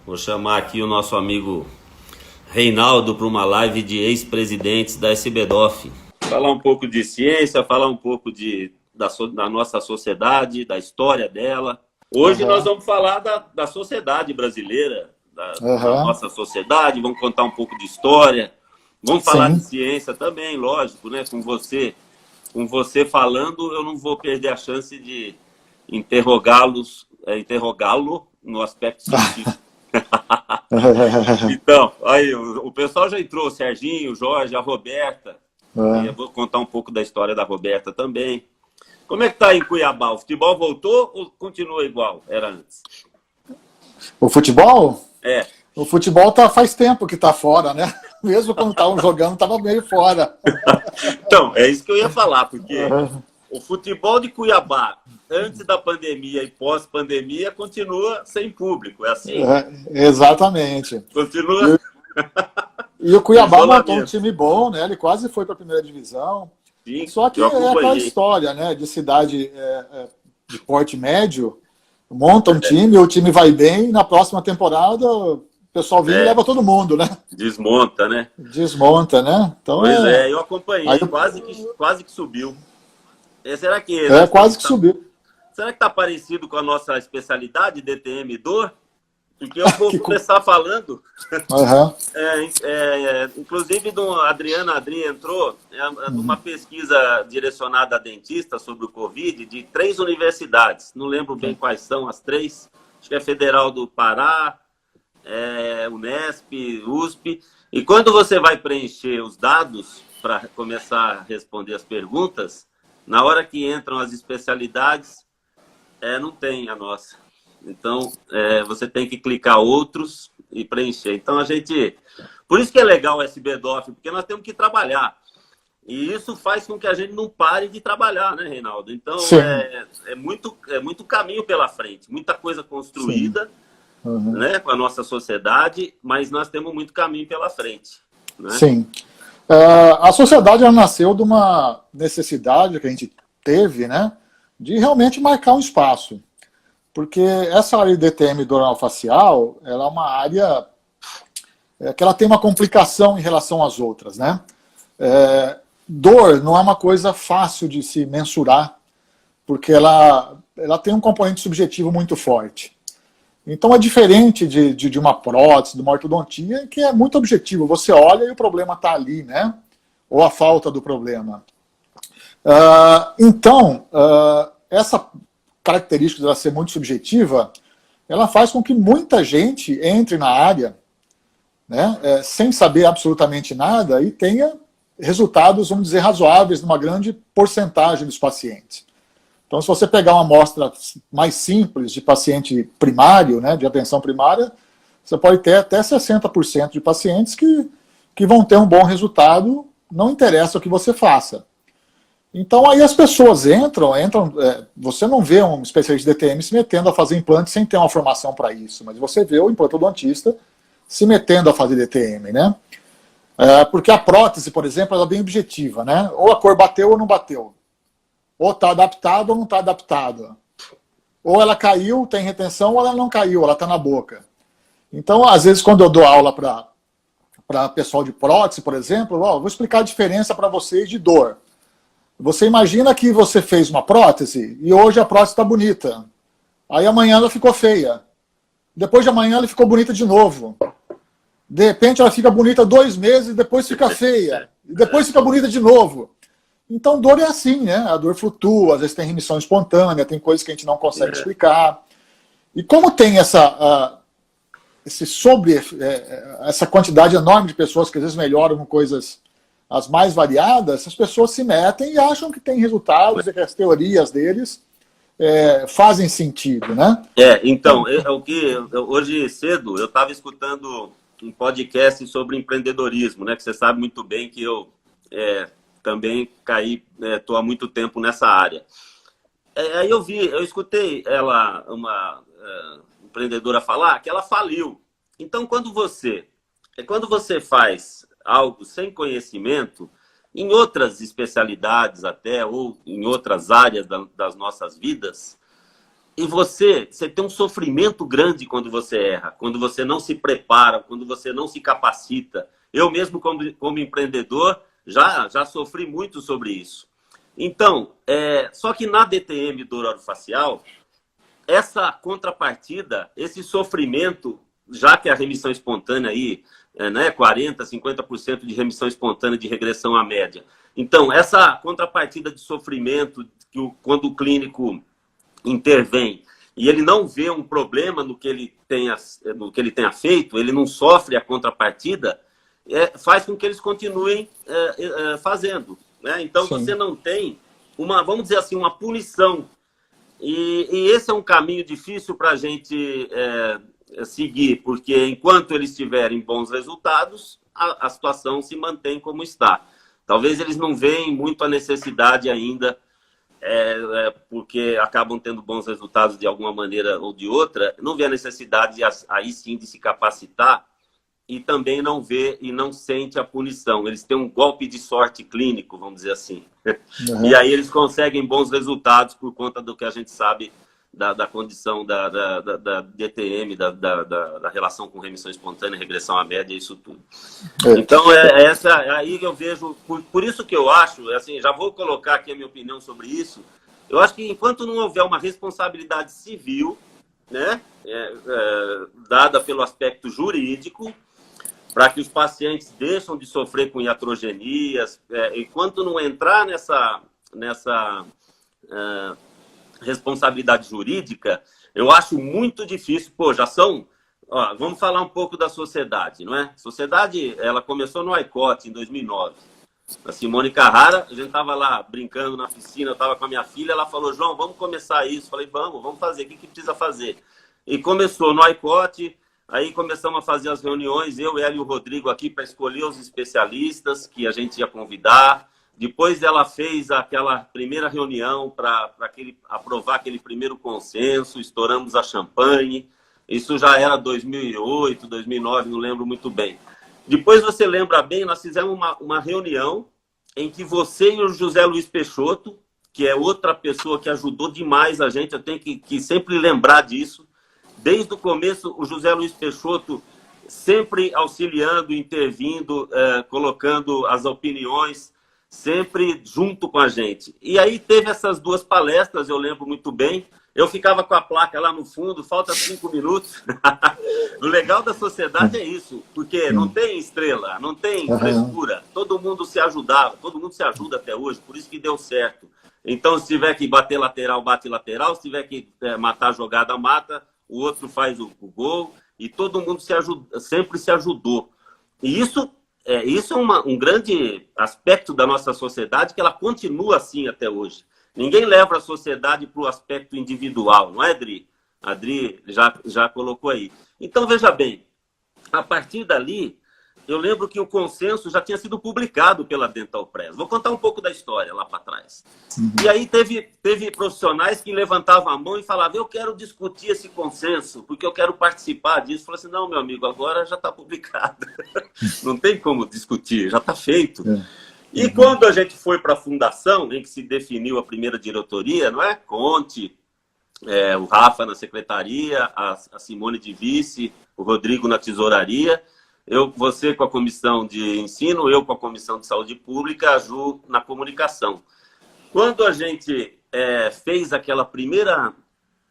Vou chamar aqui o nosso amigo Reinaldo para uma live de ex-presidentes da SBDOF. Falar um pouco de ciência, falar um pouco da nossa sociedade, da história dela. Hoje nós vamos falar da sociedade brasileira, da nossa sociedade, vamos contar um pouco de história, vamos falar de ciência também, lógico, né? Com você falando, eu não vou perder a chance de interrogá-lo no aspecto científico. Então, aí, o pessoal já entrou, o Serginho, o Jorge, a Roberta. Eu vou contar um pouco da história da Roberta também. Como é que tá aí em Cuiabá? O futebol voltou ou continua igual era antes? O futebol? É. O futebol faz tempo que tá fora, né? Mesmo quando estavam jogando, tava meio fora. Então, é isso que eu ia falar, porque o futebol de Cuiabá, antes da pandemia e pós-pandemia, continua sem público, é assim? Exatamente. Continua... E o Cuiabá montou um time bom, né? Ele quase foi para a primeira divisão. Sim, só que é aquela história, né? De cidade de porte médio, monta um time, o time vai bem, na próxima temporada o pessoal vem e leva todo mundo, né? Desmonta, né? Desmonta, né? Então, pois eu acompanhei, quase que subiu. Será que... quase que subiu. Será que está parecido com a nossa especialidade, DTM Dor? Porque eu vou começar falando, inclusive a Adriana entrou, uma pesquisa direcionada a dentistas sobre o Covid de 3 universidades, não lembro bem quais são as 3, acho que é Federal do Pará, Unesp, USP, e quando você vai preencher os dados para começar a responder as perguntas, na hora que entram as especialidades, não tem a nossa. Então, você tem que clicar outros e preencher. Então, por isso que é legal o SBDOF, porque nós temos que trabalhar. E isso faz com que a gente não pare de trabalhar, né, Reinaldo? Então, é muito caminho pela frente, muita coisa construída, né, com a nossa sociedade, mas nós temos muito caminho pela frente. Né? Sim. A sociedade ela nasceu de uma necessidade que a gente teve, né, de realmente marcar um espaço. Porque essa área de DTM do orofacial, ela é uma área que ela tem uma complicação em relação às outras, né? Dor não é uma coisa fácil de se mensurar, porque ela tem um componente subjetivo muito forte. Então é diferente de uma prótese, de uma ortodontia, que é muito objetivo. Você olha e o problema está ali, né? Ou a falta do problema. Essa característica dela ser muito subjetiva, ela faz com que muita gente entre na área, né, sem saber absolutamente nada e tenha resultados, vamos dizer, razoáveis numa grande porcentagem dos pacientes. Então, se você pegar uma amostra mais simples de paciente primário, né, de atenção primária, você pode ter até 60% de pacientes que vão ter um bom resultado, não interessa o que você faça. Então aí as pessoas entram, você não vê um especialista de DTM se metendo a fazer implante sem ter uma formação para isso, mas você vê o implantodontista se metendo a fazer DTM, né? Porque a prótese, por exemplo, ela é bem objetiva, né? Ou a cor bateu ou não bateu. Ou está adaptada ou não está adaptada. Ou ela caiu, tem retenção, ou ela não caiu, ela está na boca. Então, às vezes, quando eu dou aula para pessoal de prótese, por exemplo, vou explicar a diferença para vocês de dor. Você imagina que você fez uma prótese e hoje a prótese está bonita. Aí amanhã ela ficou feia. Depois de amanhã ela ficou bonita de novo. De repente ela fica bonita 2 meses e depois fica feia. E depois fica bonita de novo. Então dor é assim, né? A dor flutua, às vezes tem remissão espontânea, tem coisas que a gente não consegue explicar. E como tem essa quantidade enorme de pessoas que às vezes melhoram com coisas as mais variadas, as pessoas se metem e acham que tem resultados e que as teorias deles fazem sentido, né? Então, hoje cedo eu estava escutando um podcast sobre empreendedorismo, né? Que você sabe muito bem que eu também estou há muito tempo nessa área. Aí eu escutei uma empreendedora falar que ela faliu. Então, quando você faz algo sem conhecimento, em outras especialidades até, ou em outras áreas das nossas vidas, E você tem um sofrimento grande quando você erra, quando você não se prepara, quando você não se capacita. Eu mesmo, como empreendedor, já sofri muito sobre isso. Então, só que na DTM do orofacial, essa contrapartida, esse sofrimento, já que a remissão espontânea aí, 40%, 50% de remissão espontânea de regressão à média. Então, essa contrapartida de sofrimento, quando o clínico intervém e ele não vê um problema no que ele tenha feito, ele não sofre a contrapartida, faz com que eles continuem fazendo. Né? Então, sim, você não tem vamos dizer assim, uma punição. E esse é um caminho difícil para a gente seguir, porque enquanto eles tiverem bons resultados, a situação se mantém como está. Talvez eles não veem muito a necessidade ainda, porque acabam tendo bons resultados de alguma maneira ou de outra, não vê a necessidade aí sim de se capacitar e também não vê e não sente a punição. Eles têm um golpe de sorte clínico, vamos dizer assim. Uhum. E aí eles conseguem bons resultados por conta do que a gente sabe da condição da DTM, da relação com remissão espontânea, regressão à média, isso tudo. Então, aí que eu vejo, por isso que eu acho, assim, já vou colocar aqui a minha opinião sobre isso, eu acho que enquanto não houver uma responsabilidade civil, né, dada pelo aspecto jurídico, para que os pacientes deixem de sofrer com iatrogenias, enquanto não entrar nessa responsabilidade jurídica, eu acho muito difícil. Pô, já são... Ó, vamos falar um pouco da sociedade, não é? A sociedade, ela começou no ICOT, em 2009. A Simone Carrara, a gente estava lá brincando na piscina, eu estava com a minha filha, ela falou, João, vamos começar isso. Falei, vamos fazer, o que precisa fazer? E começou no ICOT, aí começamos a fazer as reuniões, eu, ela e o Rodrigo aqui, para escolher os especialistas que a gente ia convidar. Depois ela fez aquela primeira reunião para aprovar aquele primeiro consenso, estouramos a champanhe. Isso já era 2008, 2009, não lembro muito bem. Depois você lembra bem, nós fizemos uma reunião em que você e o José Luiz Peixoto, que é outra pessoa que ajudou demais a gente, eu tenho que sempre lembrar disso. Desde o começo, o José Luiz Peixoto sempre auxiliando, intervindo, colocando as opiniões, sempre junto com a gente. E aí teve essas duas palestras, eu lembro muito bem. Eu ficava com a placa lá no fundo, falta 5 minutos. O legal da sociedade é isso, porque não tem estrela, não tem frescura. Todo mundo se ajudava, todo mundo se ajuda até hoje, por isso que deu certo. Então, se tiver que bater lateral, bate lateral. Se tiver que matar a jogada, mata. O outro faz o gol. E todo mundo sempre se ajudou. E isso é um grande aspecto da nossa sociedade, que ela continua assim até hoje. Ninguém leva a sociedade para o aspecto individual, não é, Adri? A Adri já colocou aí. Então, veja bem, a partir dali, eu lembro que o consenso já tinha sido publicado pela Dental Press. Vou contar um pouco da história lá para trás. E aí teve profissionais que levantavam a mão e falavam, eu quero discutir esse consenso, porque eu quero participar disso. Eu falei assim, não, meu amigo, agora já está publicado. Não tem como discutir, já está feito. E quando a gente foi para a fundação, em que se definiu a primeira diretoria, não é? Conte, o Rafa na secretaria, a Simone de vice, o Rodrigo na tesouraria, você com a comissão de ensino, eu com a comissão de saúde pública, a Ju na comunicação. Quando a gente fez aquela primeira,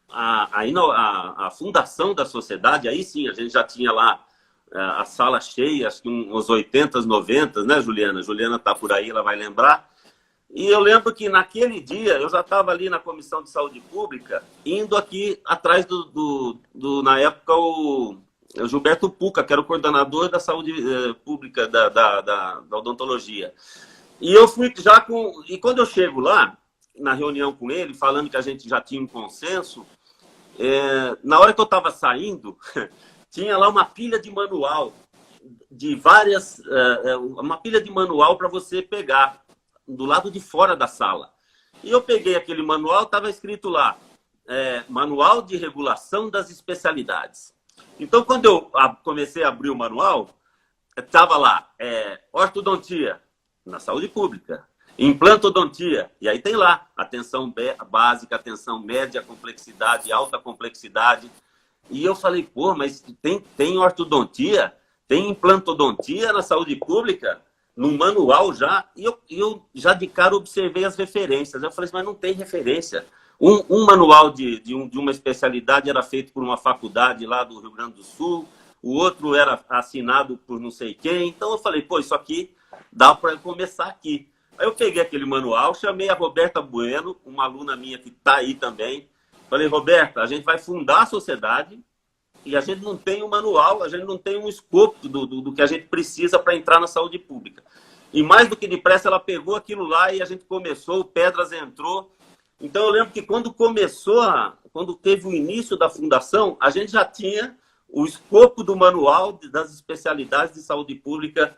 a fundação da sociedade, aí sim, a gente já tinha lá a sala cheia, acho que uns 80, 90, né, Juliana? Juliana está por aí, ela vai lembrar. E eu lembro que naquele dia, eu já estava ali na Comissão de Saúde Pública, indo aqui atrás na época, o Gilberto Puca, que era o coordenador da saúde pública, da odontologia. E eu fui já com... E quando eu chego lá, na reunião com ele, falando que a gente já tinha um consenso, na hora que eu estava saindo... tinha lá uma pilha de manual, uma pilha de manual para você pegar, do lado de fora da sala. E eu peguei aquele manual, estava escrito lá, Manual de Regulação das Especialidades. Então, quando eu comecei a abrir o manual, estava lá, ortodontia, na saúde pública, implantodontia. E aí tem lá, atenção básica, atenção média, complexidade, alta complexidade. E eu falei, pô, mas tem ortodontia, tem implantodontia na saúde pública, no manual já. E eu já de cara observei as referências. Eu falei assim, mas não tem referência. Um manual de uma especialidade era feito por uma faculdade lá do Rio Grande do Sul, o outro era assinado por não sei quem. Então eu falei, pô, isso aqui dá para começar aqui. Aí eu peguei aquele manual, chamei a Roberta Bueno, uma aluna minha que está aí também. Falei, Roberta, a gente vai fundar a sociedade e a gente não tem um manual, a gente não tem um escopo do que a gente precisa para entrar na saúde pública. E mais do que depressa, ela pegou aquilo lá e a gente começou, o Pedras entrou. Então eu lembro que quando teve o início da fundação, a gente já tinha o escopo do manual das especialidades de saúde pública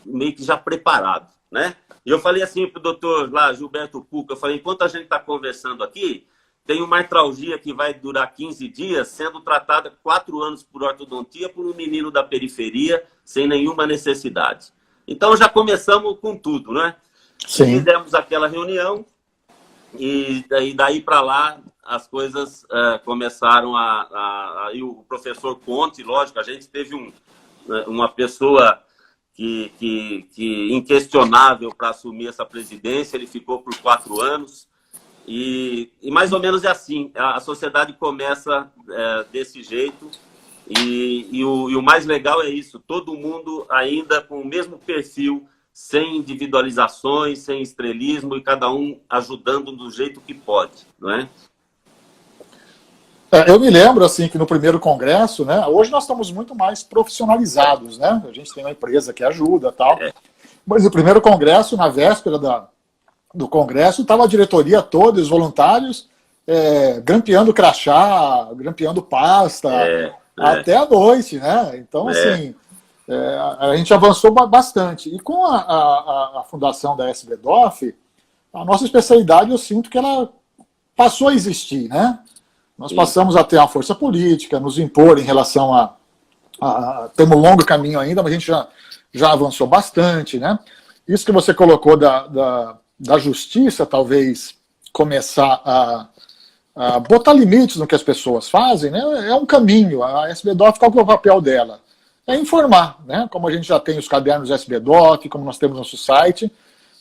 meio que já preparado, né? E eu falei assim para o doutor lá, Gilberto Cuca, eu falei, enquanto a gente está conversando aqui, tem uma artralgia que vai durar 15 dias, sendo tratada 4 anos por ortodontia por um menino da periferia, sem nenhuma necessidade. Então já começamos com tudo, né? Sim. Fizemos aquela reunião e daí para lá as coisas começaram e o professor Conte, lógico, a gente teve uma pessoa que inquestionável para assumir essa presidência, ele ficou por 4 anos, e mais ou menos é assim, a sociedade começa desse jeito, e o mais legal é isso, todo mundo ainda com o mesmo perfil, sem individualizações, sem estrelismo, e cada um ajudando do jeito que pode, não é? Eu me lembro, assim, que no primeiro congresso, né, hoje nós estamos muito mais profissionalizados, né? A gente tem uma empresa que ajuda e tal. Mas no primeiro congresso, na véspera do congresso, estava a diretoria toda, os voluntários, grampeando crachá, grampeando pasta, até a noite, né? Então, assim, a gente avançou bastante. E com a fundação da SBDOF, a nossa especialidade, eu sinto que ela passou a existir, né? Nós passamos a ter uma força política, nos impor em relação temos um longo caminho ainda, mas a gente já avançou bastante, né? Isso que você colocou da justiça, talvez começar a botar limites no que as pessoas fazem, né? É um caminho. A SBDOF, qual que é o papel dela? É informar, né? Como a gente já tem os cadernos SBDOF, como nós temos nosso site,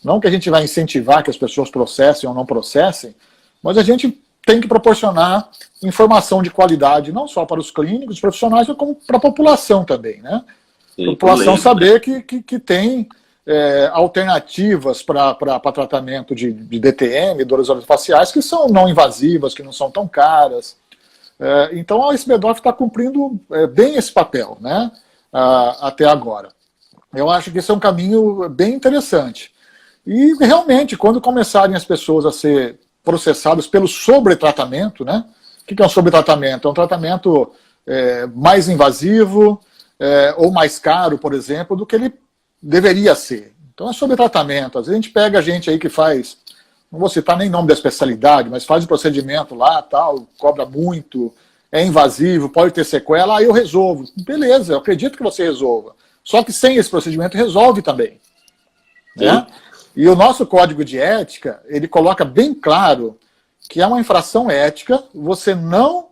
não que a gente vai incentivar que as pessoas processem ou não processem, mas a gente tem que proporcionar informação de qualidade, não só para os clínicos, os profissionais, mas como para a população também, né? A população saber que tem alternativas para tratamento de DTM, dores orofaciais, que são não invasivas, que não são tão caras. Então a SBDOF está cumprindo bem esse papel, né? Até agora. Eu acho que esse é um caminho bem interessante. E realmente, quando começarem as pessoas a ser processadas pelo sobretratamento, né? O que é um sobretratamento? É um tratamento mais invasivo ou mais caro, por exemplo, do que ele deveria ser. Então é sobretratamento. Às vezes a gente pega gente aí que faz, não vou citar nem nome da especialidade, mas faz o procedimento lá, tal, cobra muito, é invasivo, pode ter sequela, aí eu resolvo. Beleza, eu acredito que você resolva. Só que sem esse procedimento resolve também. Né? E o nosso código de ética, ele coloca bem claro que é uma infração ética você não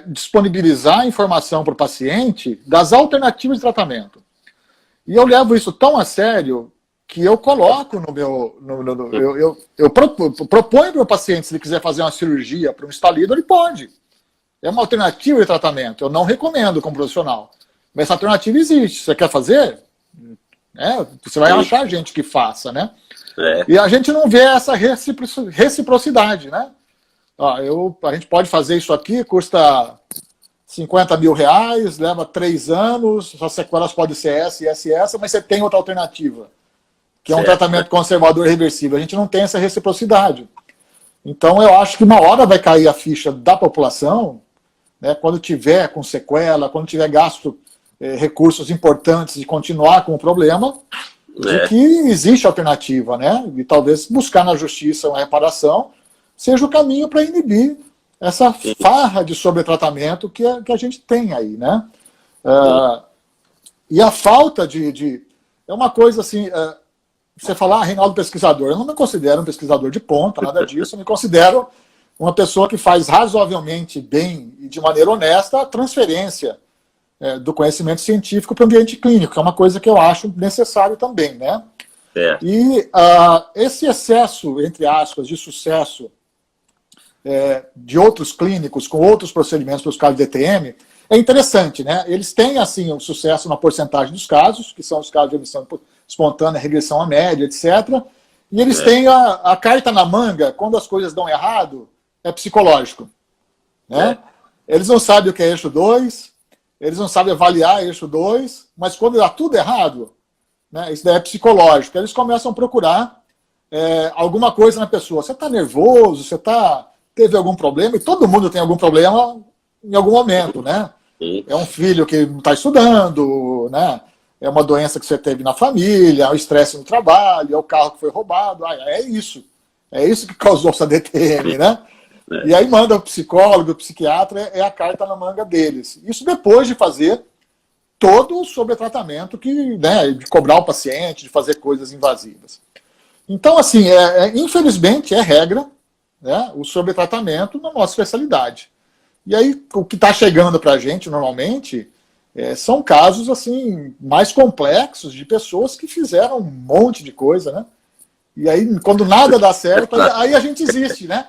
disponibilizar informação para o paciente das alternativas de tratamento. E eu levo isso tão a sério que eu coloco no meu... Eu proponho para o paciente, se ele quiser fazer uma cirurgia para um estalido, ele pode. É uma alternativa de tratamento. Eu não recomendo como profissional. Mas essa alternativa existe. Você quer fazer? Você vai achar gente que faça, né? E a gente não vê essa reciprocidade, né? A gente pode fazer isso aqui, custa 50 mil reais, leva 3 anos, as sequelas podem ser essa, mas você tem outra alternativa, que é um tratamento conservador reversível. A gente não tem essa reciprocidade. Então eu acho que uma hora vai cair a ficha da população, né, quando tiver com sequela, quando tiver gasto recursos importantes de continuar com o problema, de que existe alternativa, né? E talvez buscar na justiça uma reparação seja o caminho para inibir essa farra de sobretratamento que a gente tem aí, né? E a falta é uma coisa assim, você fala, Reinaldo pesquisador, eu não me considero um pesquisador de ponta, nada disso, eu me considero uma pessoa que faz razoavelmente bem e de maneira honesta a transferência do conhecimento científico para o ambiente clínico, que é uma coisa que eu acho necessário também, né? E esse excesso, entre aspas, de sucesso de outros clínicos com outros procedimentos para os casos de DTM é interessante, né? Eles têm, assim, o sucesso na porcentagem dos casos, que são os casos de emissão espontânea, regressão à média, etc. E eles têm a carta na manga, quando as coisas dão errado, é psicológico. Né? Eles não sabem o que é eixo 2, eles não sabem avaliar eixo 2, mas quando dá tudo errado, né, isso daí é psicológico. Eles começam a procurar alguma coisa na pessoa. Você está nervoso, você teve algum problema, e todo mundo tem algum problema em algum momento, né? É um filho que não está estudando, né? É uma doença que você teve na família, é o estresse no trabalho, é o carro que foi roubado, é isso. É isso que causou essa DTM, né? E aí manda o psicólogo, o psiquiatra, é a carta na manga deles. Isso depois de fazer todo o sobretratamento, né, de cobrar o paciente, de fazer coisas invasivas. Então, assim, infelizmente é regra, né, o sobretratamento na nossa especialidade. E aí, o que está chegando para a gente, normalmente, são casos assim mais complexos de pessoas que fizeram um monte de coisa, né? E aí, quando nada dá certo, aí a gente existe, né?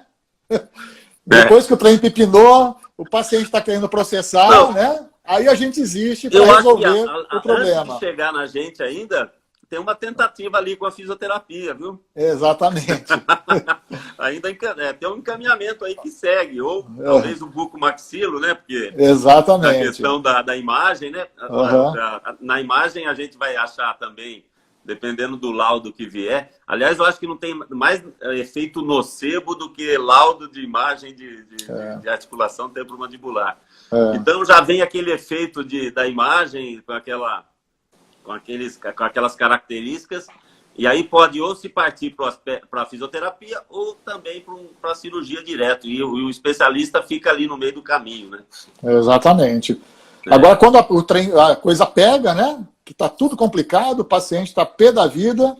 Depois que o trem pipinou, o paciente está querendo processar, né? Aí a gente existe para resolver o problema. Antes de chegar na gente ainda, tem uma tentativa ali com a fisioterapia, viu? Exatamente. Ainda tem um encaminhamento aí que segue, ou talvez o bucomaxilo, né? Porque exatamente. A questão da imagem, né? Na imagem a gente vai achar também, dependendo do laudo que vier. Aliás, eu acho que não tem mais efeito nocebo do que laudo de imagem de articulação temporomandibular. Então já vem aquele efeito da imagem com aquelas características, e aí pode ou se partir para a fisioterapia ou também para a cirurgia direto, e o especialista fica ali no meio do caminho, né? Exatamente. Agora, quando a coisa pega, né, que está tudo complicado, o paciente está pé da vida,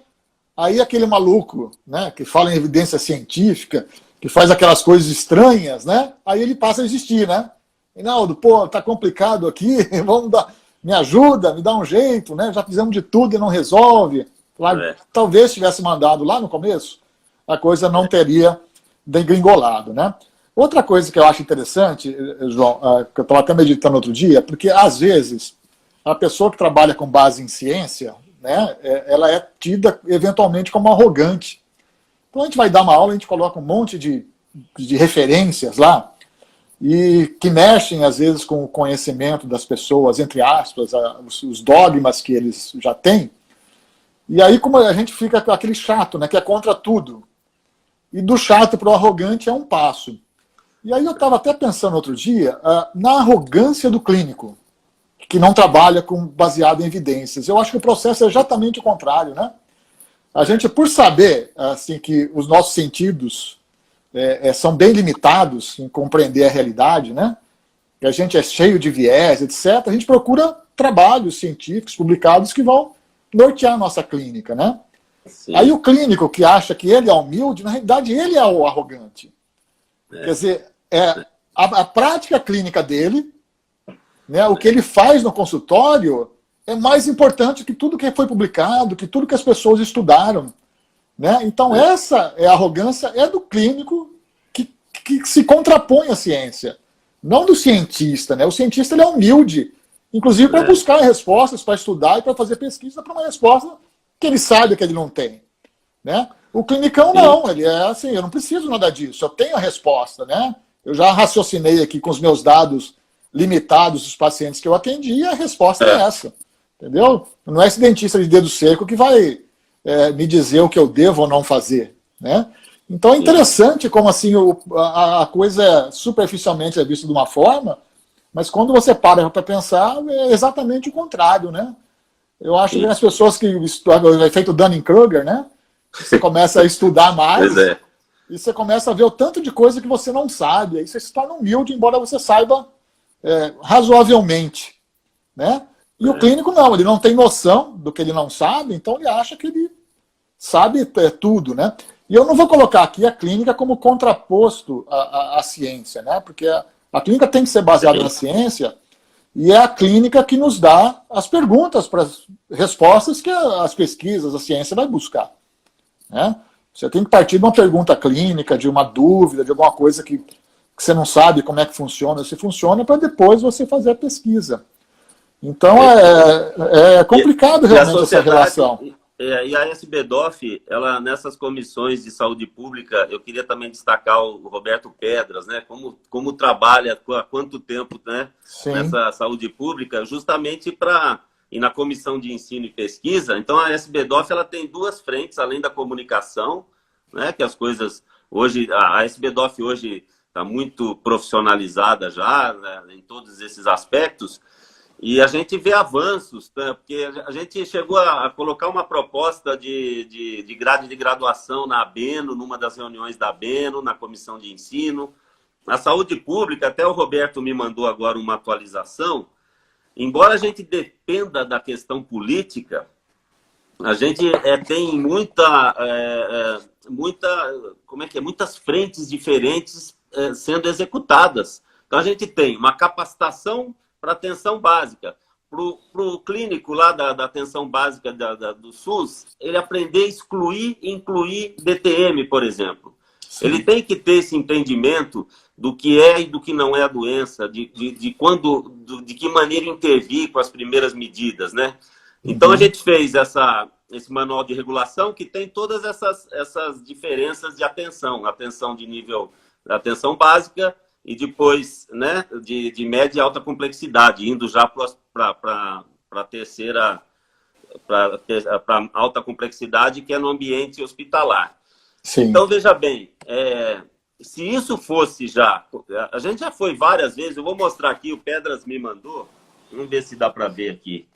aí aquele maluco, né, que fala em evidência científica, que faz aquelas coisas estranhas, né, aí ele passa a existir, né? Reinaldo, pô, tá complicado aqui, me ajuda, me dá um jeito, né? Já fizemos de tudo e não resolve. Talvez tivesse mandado lá no começo, a coisa não teria degringolado, né? Outra coisa que eu acho interessante, João, que eu estava até meditando outro dia, porque às vezes a pessoa que trabalha com base em ciência, né, ela é tida eventualmente como arrogante. Então a gente vai dar uma aula, a gente coloca um monte de referências lá, e que mexem, às vezes, com o conhecimento das pessoas, entre aspas, os dogmas que eles já têm. E aí, como a gente fica com aquele chato, né, que é contra tudo. E do chato para o arrogante é um passo. E aí eu estava até pensando outro dia na arrogância do clínico, que não trabalha baseado em evidências. Eu acho que o processo é exatamente o contrário, né? A gente, por saber assim, que os nossos sentidos são bem limitados em compreender a realidade, né? Que a gente é cheio de viés, etc., a gente procura trabalhos científicos publicados que vão nortear a nossa clínica, né? Sim. Aí o clínico que acha que ele é humilde, na realidade ele é o arrogante. Quer dizer, a prática clínica dele, né, o que ele faz no consultório, é mais importante que tudo que foi publicado, que tudo que as pessoas estudaram. Né? Então essa arrogância é do clínico que se contrapõe à ciência, não do cientista. Né? O cientista ele é humilde, inclusive para buscar respostas, para estudar e para fazer pesquisa para uma resposta que ele sabe que ele não tem. Né? O clinicão não, ele é assim, eu não preciso nada disso, eu tenho a resposta. Né? Eu já raciocinei aqui com os meus dados limitados dos pacientes que eu atendi e a resposta é essa. Entendeu? Não é esse dentista de dedo seco que vai me dizer o que eu devo ou não fazer. Né? Então é interessante como assim a coisa superficialmente é vista de uma forma, mas quando você para pensar, é exatamente o contrário. Né? Eu acho que as pessoas que estudam o efeito Dunning-Kruger, né? Você começa a estudar mais e você começa a ver o tanto de coisa que você não sabe. Aí você se torna humilde, embora você saiba razoavelmente. Né? E o clínico não, ele não tem noção do que ele não sabe, então ele acha que ele sabe tudo, né? E eu não vou colocar aqui a clínica como contraposto à ciência, né? Porque a clínica tem que ser baseada na ciência e é a clínica que nos dá as perguntas para as respostas que as pesquisas, a ciência vai buscar, né? Você tem que partir de uma pergunta clínica, de uma dúvida, de alguma coisa que você não sabe como é que funciona, se funciona, para depois você fazer a pesquisa. Então é complicado realmente essa relação. E a SBDOF, ela, nessas comissões de saúde pública, eu queria também destacar o Roberto Pedras, né? Como trabalha, há quanto tempo, né? Nessa saúde pública, justamente para... E na comissão de ensino e pesquisa, então a SBDOF ela tem duas frentes, além da comunicação, né? Que as coisas... Hoje, a SBDOF hoje está muito profissionalizada já, né? Em todos esses aspectos. E a gente vê avanços, né? Porque a gente chegou a colocar uma proposta de grade de graduação na ABENO, numa das reuniões da ABENO, na comissão de ensino. A saúde pública, até o Roberto me mandou agora uma atualização, embora a gente dependa da questão política, a gente tem muitas frentes diferentes sendo executadas. Então a gente tem uma capacitação para atenção básica. Para o clínico lá da atenção básica do SUS, ele aprender a excluir e incluir DTM, por exemplo. Sim. Ele tem que ter esse entendimento do que é e do que não é a doença, de que maneira intervir com as primeiras medidas, né? Então a gente fez esse manual de regulação que tem todas essas diferenças de atenção de nível da atenção básica, e depois, né, de média e alta complexidade, indo já para a terceira, para alta complexidade, que é no ambiente hospitalar. Sim. Então, veja bem, se isso fosse já... A gente já foi várias vezes, eu vou mostrar aqui, o Pedras me mandou, vamos ver se dá para ver aqui.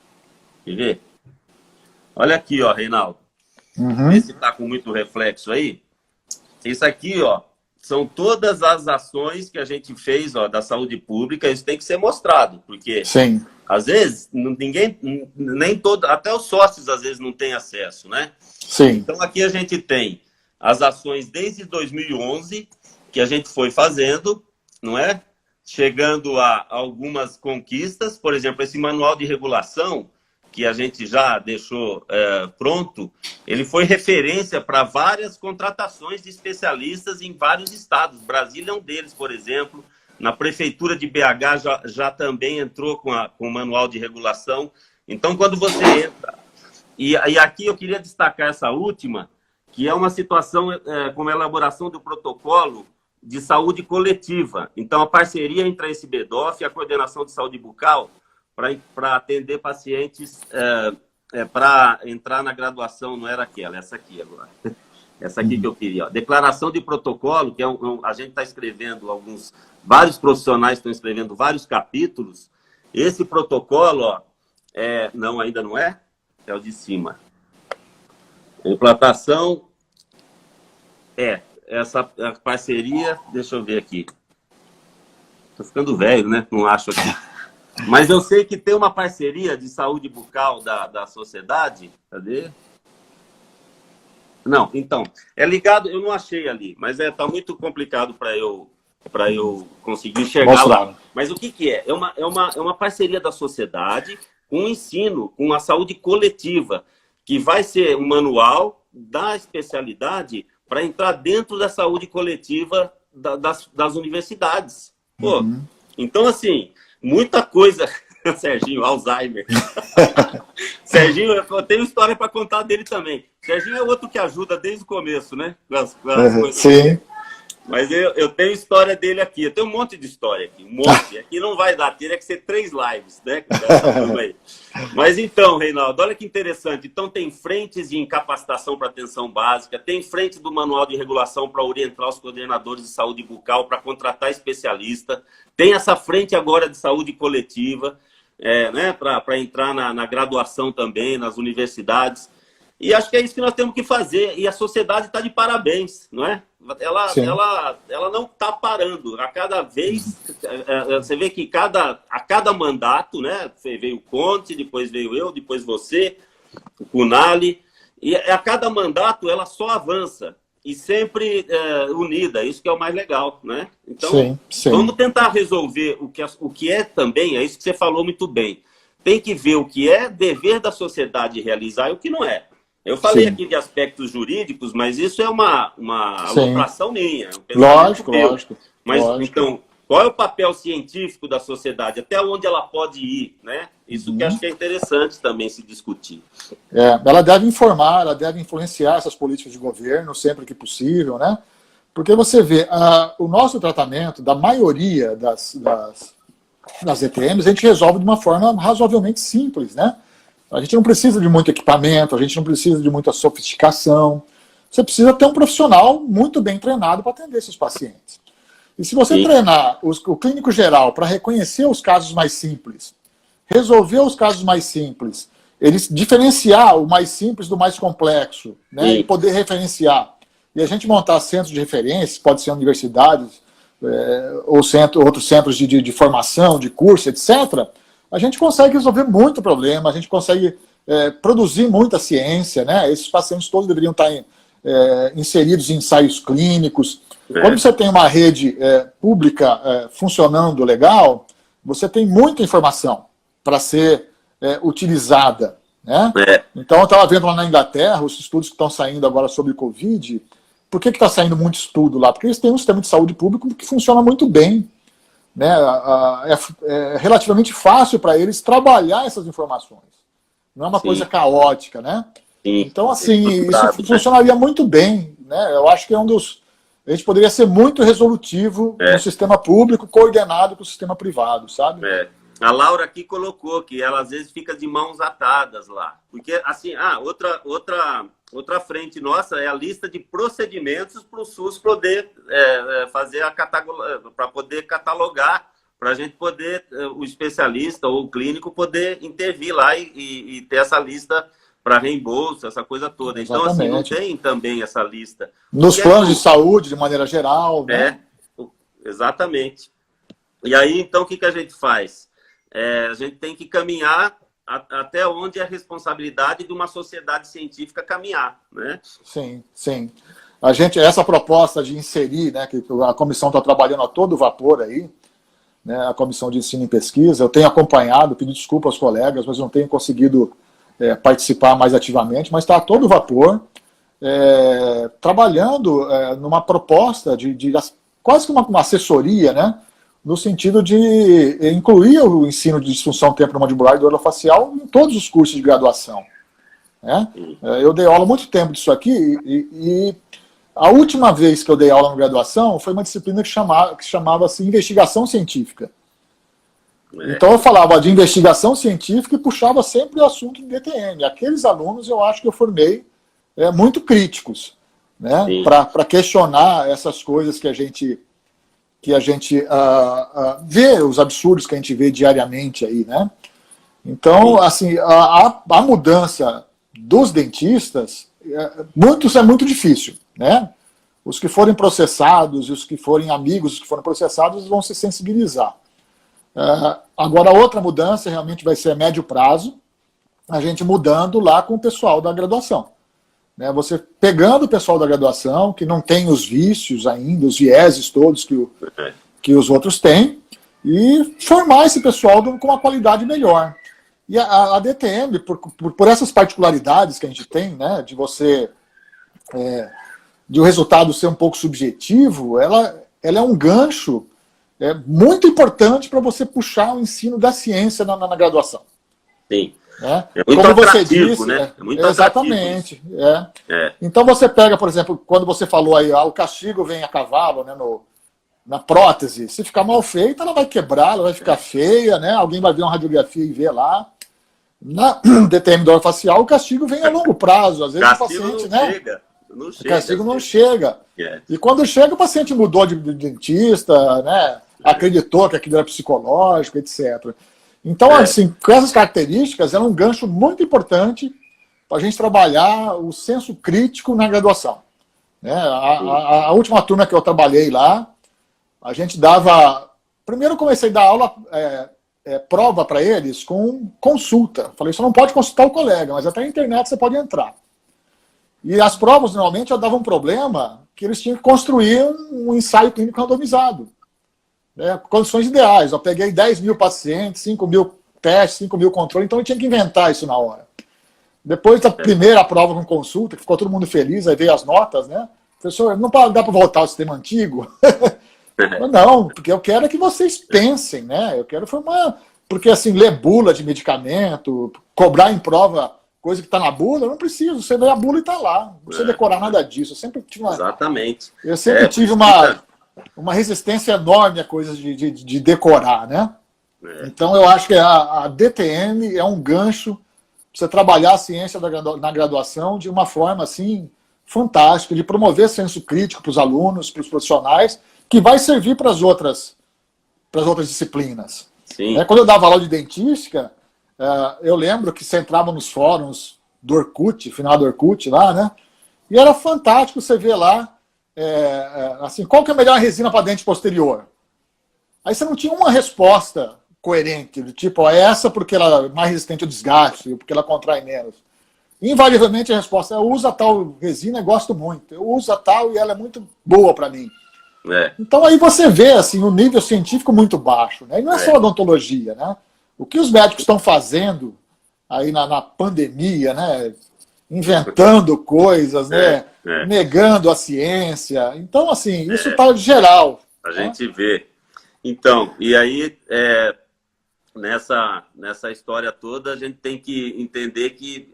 Quer ver? Olha aqui, ó, Reinaldo. Vê se está com muito reflexo aí. Isso aqui, ó, são todas as ações que a gente fez, ó, da saúde pública. Isso tem que ser mostrado, porque sim, às vezes ninguém, nem todo, até os sócios às vezes não têm acesso, né? Sim. Então aqui a gente tem as ações desde 2011 que a gente foi fazendo, não é? Chegando a algumas conquistas, por exemplo, esse manual de regulação que a gente já deixou pronto, ele foi referência para várias contratações de especialistas em vários estados. Brasília é um deles, por exemplo. Na prefeitura de BH já também entrou com o manual de regulação. Então, quando você entra... E aqui eu queria destacar essa última, que é uma situação com a elaboração do protocolo de saúde coletiva. Então, a parceria entre a SBDOF e a Coordenação de Saúde Bucal para atender pacientes, para entrar na graduação, não era aquela, essa aqui agora. Essa aqui que eu queria. Ó. Declaração de protocolo, que a gente está escrevendo vários profissionais estão escrevendo vários capítulos. Esse protocolo, ó, não, ainda não é? É o de cima. Implantação, essa parceria, deixa eu ver aqui. Estou ficando velho, né? Não acho aqui. Mas eu sei que tem uma parceria de saúde bucal da sociedade. Cadê? Não, então, é ligado, eu não achei ali, mas tá muito complicado para eu conseguir enxergar lá. Mas o que é? É uma parceria da sociedade com o ensino, com a saúde coletiva, que vai ser um manual da especialidade para entrar dentro da saúde coletiva das universidades. Pô, então, assim... Muita coisa, Serginho, Alzheimer. Serginho, eu tenho história para contar dele também. Serginho é outro que ajuda desde o começo, né? As coisas. Sim. Mas eu tenho história dele aqui. Eu tenho um monte de história aqui. Um monte. Aqui não vai dar. Teria que ser 3 lives, né? Mas então, Reinaldo, olha que interessante. Então tem frentes de capacitação para atenção básica, tem frente do manual de regulação para orientar os coordenadores de saúde bucal para contratar especialista, tem essa frente agora de saúde coletiva, né? Para entrar na graduação também, nas universidades. E acho que é isso que nós temos que fazer. E a sociedade está de parabéns, não é? Ela não está parando. A cada vez, você vê que a cada mandato, né? Veio o Conte, depois veio eu, depois você, o Cunali, E a cada mandato ela só avança e sempre unida, isso que é o mais legal, né? Então, sim. Vamos tentar resolver o que é também, é isso que você falou muito bem. Tem que ver o que é dever da sociedade realizar e o que não é. Eu falei aqui de aspectos jurídicos, mas isso é uma alopração minha. Lógico. Mas, então, qual é o papel científico da sociedade? Até onde ela pode ir, né? Isso que acho que é interessante também se discutir. Ela deve informar, ela deve influenciar essas políticas de governo sempre que possível, né? Porque você vê, o nosso tratamento da maioria das ETMs, a gente resolve de uma forma razoavelmente simples, né? A gente não precisa de muito equipamento, a gente não precisa de muita sofisticação. Você precisa ter um profissional muito bem treinado para atender esses pacientes. E se você treinar o clínico geral para reconhecer os casos mais simples, resolver os casos mais simples, eles diferenciar o mais simples do mais complexo, né, e poder referenciar. E a gente montar centros de referência, pode ser universidades, ou outros centros de formação, de curso, etc., a gente consegue resolver muito problema, a gente consegue produzir muita ciência, né? Esses pacientes todos deveriam estar inseridos em ensaios clínicos. Quando você tem uma rede pública funcionando legal, você tem muita informação para ser utilizada, né? Então, eu estava vendo lá na Inglaterra, os estudos que estão saindo agora sobre o Covid. Por que está saindo muito estudo lá? Porque eles têm um sistema de saúde público que funciona muito bem, né? É relativamente fácil para eles trabalhar essas informações. Não é uma coisa caótica, né? Então, assim, isso funcionaria muito bem, né? Eu acho que a gente poderia ser muito resolutivo no sistema público, coordenado com o sistema privado, sabe? A Laura aqui colocou que ela às vezes fica de mãos atadas lá. Porque, assim, outra frente nossa é a lista de procedimentos para o SUS poder fazer para poder catalogar, para a gente poder, o especialista ou o clínico poder intervir lá e ter essa lista para reembolso, essa coisa toda. Então, assim, não tem também essa lista. Nos planos de saúde, de maneira geral, né? Exatamente. E aí, então, o que a gente faz? A gente tem que caminhar até onde é a responsabilidade de uma sociedade científica caminhar, né? Sim. Essa proposta de inserir, né, que a comissão está trabalhando a todo vapor aí, né, a comissão de ensino e pesquisa, eu tenho acompanhado, pedi desculpa aos colegas, mas não tenho conseguido participar mais ativamente, mas está a todo vapor, trabalhando numa proposta de quase que uma assessoria, né, no sentido de incluir o ensino de disfunção temporomandibular e do orofacial em todos os cursos de graduação, né? Eu dei aula há muito tempo disso aqui e a última vez que eu dei aula na graduação foi uma disciplina que chamava-se investigação científica. Então eu falava de investigação científica e puxava sempre o assunto do DTM. Aqueles alunos eu acho que eu formei muito críticos, né, para questionar essas coisas que a gente vê, os absurdos que a gente vê diariamente aí, né? Então, assim, a mudança dos dentistas, muitos é muito difícil, né? Os que forem processados e os que forem amigos, os que forem processados, vão se sensibilizar. Agora, a outra mudança realmente vai ser a médio prazo, a gente mudando lá com o pessoal da graduação. Né? Você pegando o pessoal da graduação, que não tem os vícios ainda, os vieses todos que os outros têm, e formar esse pessoal com uma qualidade melhor. E a DTM, por essas particularidades que a gente tem, né, de o resultado ser um pouco subjetivo, ela é um gancho muito importante para você puxar o ensino da ciência na graduação. Sim. Né? É muito como atrativo, você disse, né? É muito exatamente. Então você pega, por exemplo, quando você falou aí, o castigo vem a cavalo, né, na prótese, se ficar mal feita, ela vai quebrar, ela vai ficar feia, né? Alguém vai ver uma radiografia e ver lá. Na DTM do orofacial, o castigo vem a longo prazo. Às vezes o paciente, o castigo não chega. E quando chega, o paciente mudou de dentista, né? Acreditou que aquilo era psicológico, etc. Então, assim, com essas características, é um gancho muito importante para a gente trabalhar o senso crítico na graduação. Né? A última turma que eu trabalhei lá, a gente dava... Primeiro eu comecei a dar aula, prova para eles com consulta. Falei, você não pode consultar o colega, mas até na internet você pode entrar. E as provas, normalmente, já davam um problema que eles tinham que construir um ensaio clínico randomizado. Né, condições ideais. Eu peguei 10 mil pacientes, 5 mil testes, 5 mil controles, então eu tinha que inventar isso na hora. Depois da primeira prova com consulta, que ficou todo mundo feliz, aí veio as notas, né? Professor, não dá para voltar ao sistema antigo? Não, porque eu quero que vocês pensem, né? Eu quero formar... Porque, assim, ler bula de medicamento, cobrar em prova coisa que está na bula, eu não preciso. Você lê a bula e está lá. Não precisa decorar nada disso. Eu sempre tive Exatamente. Eu sempre tive uma resistência enorme a coisas de decorar, né? Então, eu acho que a DTM é um gancho para você trabalhar a ciência na graduação de uma forma, assim, fantástica, de promover senso crítico para os alunos, para os profissionais, que vai servir para as outras disciplinas. Sim. Quando eu dava aula de dentística, eu lembro que você entrava nos fóruns do Orkut, final do Orkut lá, né? E era fantástico você ver lá, assim, qual que é a melhor resina para dente posterior? Aí você não tinha uma resposta coerente, do tipo, é essa porque ela é mais resistente ao desgaste, porque ela contrai menos. Invariavelmente a resposta é, eu uso a tal resina e gosto muito. Eu uso a tal e ela é muito boa para mim. Então aí você vê assim, um nível científico muito baixo. Né? E não é só odontologia. Né? O que os médicos estão fazendo aí na pandemia, né? Inventando coisas, né? Negando a ciência. Então, assim, isso está geral. A gente vê. Então, e aí, nessa história toda, a gente tem que entender que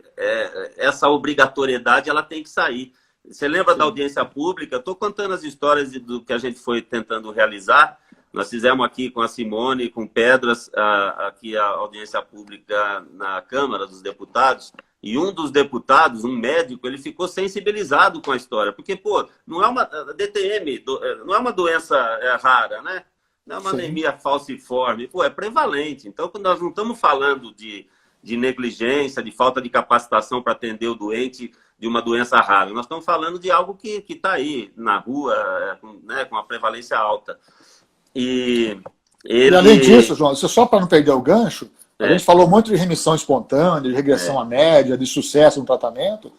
essa obrigatoriedade ela tem que sair. Você lembra da audiência pública? Estou contando as histórias do que a gente foi tentando realizar. Nós fizemos aqui com a Simone, com Pedras, aqui a audiência pública na Câmara dos Deputados. E um dos deputados, um médico, ele ficou sensibilizado com a história. Porque, pô, não é uma DTM, não é uma doença rara, né? Não é uma anemia falciforme. Pô, é prevalente. Então, quando nós não estamos falando de negligência, de falta de capacitação para atender o doente de uma doença rara. Nós estamos falando de algo que está aí na rua, né, com uma prevalência alta. E além disso, João, só para não perder o gancho, a gente falou muito de remissão espontânea, de regressão à média, de sucesso no tratamento,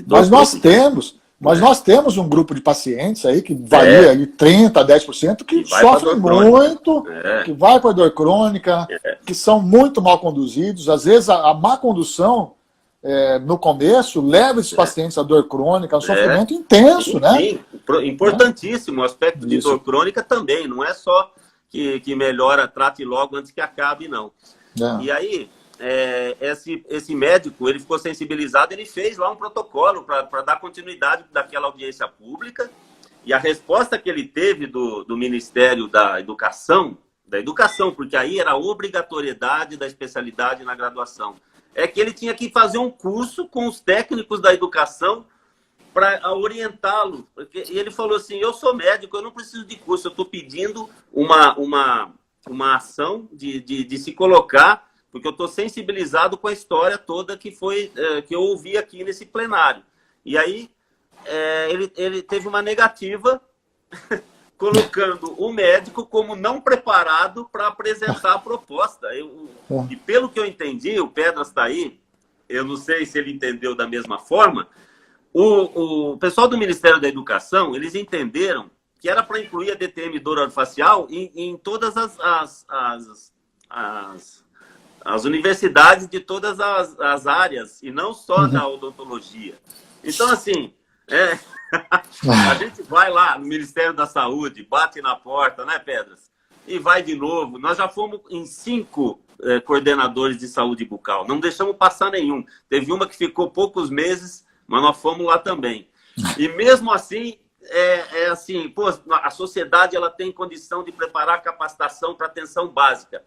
mas nós temos um grupo de pacientes aí que varia de 30% a 10% que sofrem muito, que vai para a dor crônica, que são muito mal conduzidos. Às vezes a má condução no começo leva esses pacientes à dor crônica, um sofrimento intenso, né? Sim, importantíssimo. O aspecto de dor crônica também, não é só que melhora, trate logo antes que acabe, não. E aí, esse médico, ele ficou sensibilizado, ele fez lá um protocolo para dar continuidade daquela audiência pública, e a resposta que ele teve do Ministério da Educação, porque aí era a obrigatoriedade da especialidade na graduação, é que ele tinha que fazer um curso com os técnicos da educação para orientá-lo. E ele falou assim, eu sou médico, eu não preciso de curso, eu estou pedindo uma ação de se colocar, porque eu estou sensibilizado com a história toda que eu ouvi aqui nesse plenário. E aí ele teve uma negativa colocando o médico como não preparado para apresentar a proposta. E pelo que eu entendi, o Pedras está aí, eu não sei se ele entendeu da mesma forma, o pessoal do Ministério da Educação, eles entenderam que era para incluir a DTM dor orofacial em todas as universidades de todas as áreas, e não só da odontologia. Então, assim, a gente vai lá no Ministério da Saúde, bate na porta, né, Pedras? E vai de novo. Nós já fomos em 5 coordenadores de saúde bucal. Não deixamos passar nenhum. Teve uma que ficou poucos meses, mas nós fomos lá também. E mesmo assim, assim, pô, a sociedade ela tem condição de preparar capacitação para atenção básica.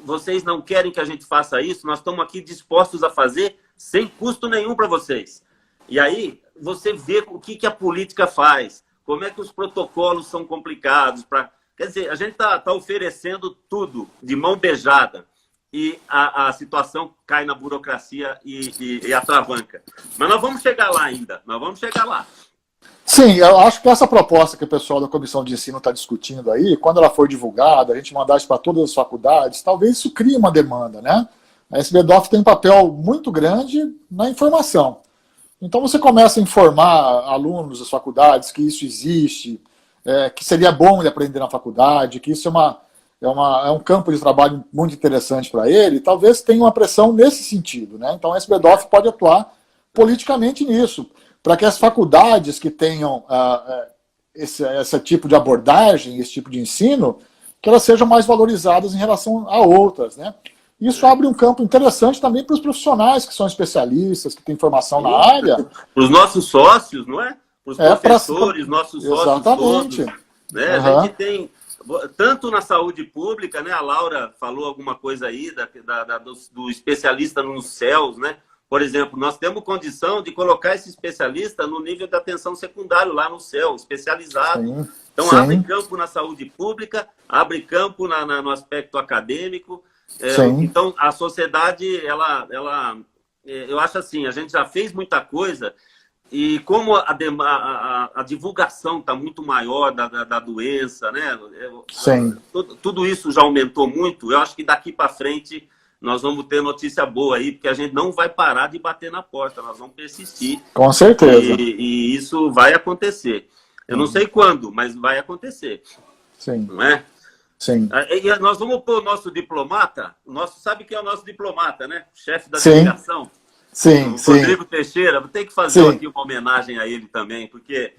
Vocês não querem que a gente faça isso? Nós estamos aqui dispostos a fazer sem custo nenhum para vocês. E aí, você vê o que a política faz, como é que os protocolos são complicados. Quer dizer, a gente está oferecendo tudo de mão beijada e a situação cai na burocracia e atravanca. Mas nós vamos chegar lá ainda, nós vamos chegar lá. Sim, eu acho que essa proposta que o pessoal da Comissão de Ensino está discutindo aí, quando ela for divulgada, a gente mandar isso para todas as faculdades, talvez isso crie uma demanda, né? A SBDOF tem um papel muito grande na informação. Então você começa a informar alunos das faculdades que isso existe, que seria bom ele aprender na faculdade, que isso é um campo de trabalho muito interessante para ele, talvez tenha uma pressão nesse sentido, né? Então a SBDOF pode atuar politicamente nisso, para que as faculdades que tenham esse tipo de abordagem, esse tipo de ensino, que elas sejam mais valorizadas em relação a outras, né? Isso abre um campo interessante também para os profissionais que são especialistas, que têm formação na área. Para os nossos sócios, não é? Para os professores, nossos sócios exatamente. todos. Né? A gente tem, tanto na saúde pública, né? A Laura falou alguma coisa aí do especialista nos céus, né? Por exemplo, nós temos condição de colocar esse especialista no nível de atenção secundário, lá no céu, especializado. Sim, então, sim. Abre campo na saúde pública, abre campo no aspecto acadêmico. Então, a sociedade, eu acho assim, a gente já fez muita coisa e como a divulgação está muito maior da doença, né? Sim. Tudo isso já aumentou muito. Eu acho que daqui para frente nós vamos ter notícia boa aí, porque a gente não vai parar de bater na porta, nós vamos persistir. Com certeza. E isso vai acontecer. Eu não sei quando, mas vai acontecer. Sim. Não é? Sim. E nós vamos pôr o nosso diplomata, sabe quem é o nosso diplomata, né? O chefe da delegação. Sim, o Rodrigo Teixeira. Vou ter que fazer aqui uma homenagem a ele também, porque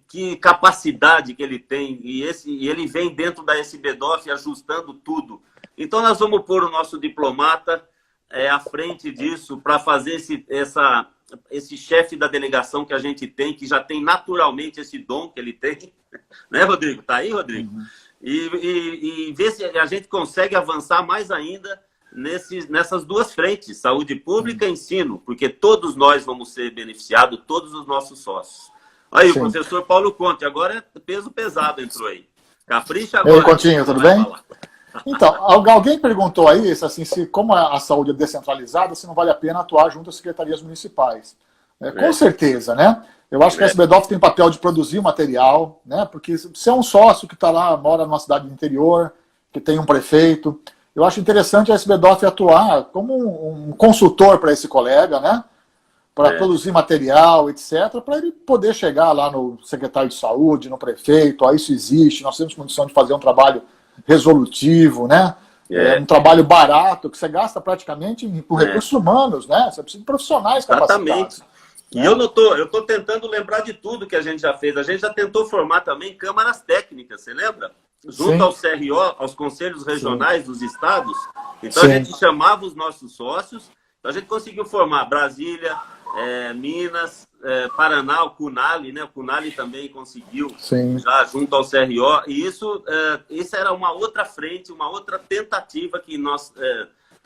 que capacidade que ele tem, e ele vem dentro da SBDOF ajustando tudo. Então nós vamos pôr o nosso diplomata à frente disso para fazer esse chefe da delegação que a gente tem, que já tem naturalmente esse dom que ele tem. Né, Rodrigo? Tá aí, Rodrigo? Uhum. E ver se a gente consegue avançar mais ainda nessas duas frentes, saúde pública e ensino, porque todos nós vamos ser beneficiados, todos os nossos sócios. Aí, o professor Paulo Conte, agora é peso pesado entrou aí. Capricha agora. Ei, Continho, tudo bem? Então, alguém perguntou aí, assim, se como a saúde é descentralizada, se não vale a pena atuar junto às secretarias municipais. Com certeza, né? Eu acho que a SBDOF tem o papel de produzir material, né? Porque se é um sócio que está lá, mora numa cidade do interior, que tem um prefeito, eu acho interessante a SBDOF atuar como um consultor para esse colega, né? Para produzir material, etc., para ele poder chegar lá no secretário de saúde, no prefeito, isso existe, nós temos condição de fazer um trabalho resolutivo, né? Um trabalho barato, que você gasta praticamente com recursos humanos, né? Você precisa de profissionais capacitados. E eu estou tentando lembrar de tudo que a gente já fez. A gente já tentou formar também câmaras técnicas, você lembra? Junto ao CRO, aos conselhos regionais dos estados. Então a gente chamava os nossos sócios, então a gente conseguiu formar Brasília, Minas, Paraná, o CUNALI, né? O CUNALI também conseguiu, já junto ao CRO. E isso era uma outra frente, uma outra tentativa que nós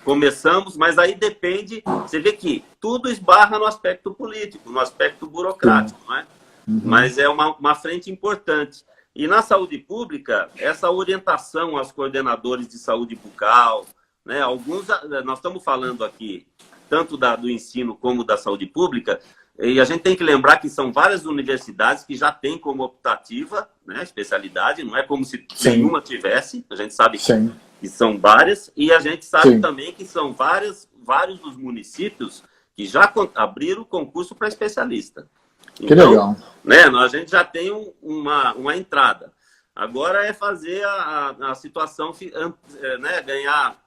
começamos, mas aí depende, você vê que tudo esbarra no aspecto político, no aspecto burocrático, não é? Mas é uma frente importante. E na saúde pública, essa orientação aos coordenadores de saúde bucal, né? Nós estamos falando aqui tanto do ensino como da saúde pública, e a gente tem que lembrar que são várias universidades que já têm como optativa, né, especialidade, não é como se nenhuma tivesse, a gente sabe que são várias, e a gente sabe também que são vários dos municípios que já abriram concurso para especialista. Então, que legal. Né, a gente já tem uma entrada. Agora é fazer a situação né, ganhar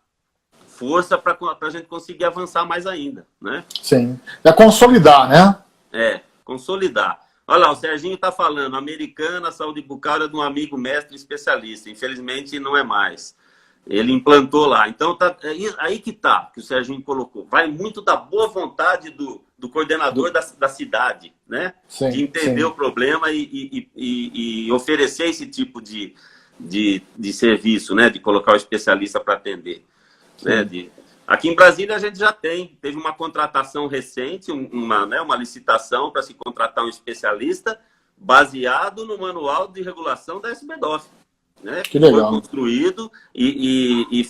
força para a gente conseguir avançar mais ainda, né? Sim. É consolidar, né? Consolidar. Olha lá, o Serginho está falando, Americana, saúde bucal é de um amigo mestre especialista. Infelizmente, não é mais. Ele implantou lá. Então, aí que o Serginho colocou. Vai muito da boa vontade do coordenador da cidade, né? De entender o problema e oferecer esse tipo de serviço, né? De colocar o especialista para atender. Né? Aqui em Brasília a gente já teve uma contratação recente, uma licitação para se contratar um especialista baseado no manual de regulação da SBDOF. Né? Que legal. Foi construído e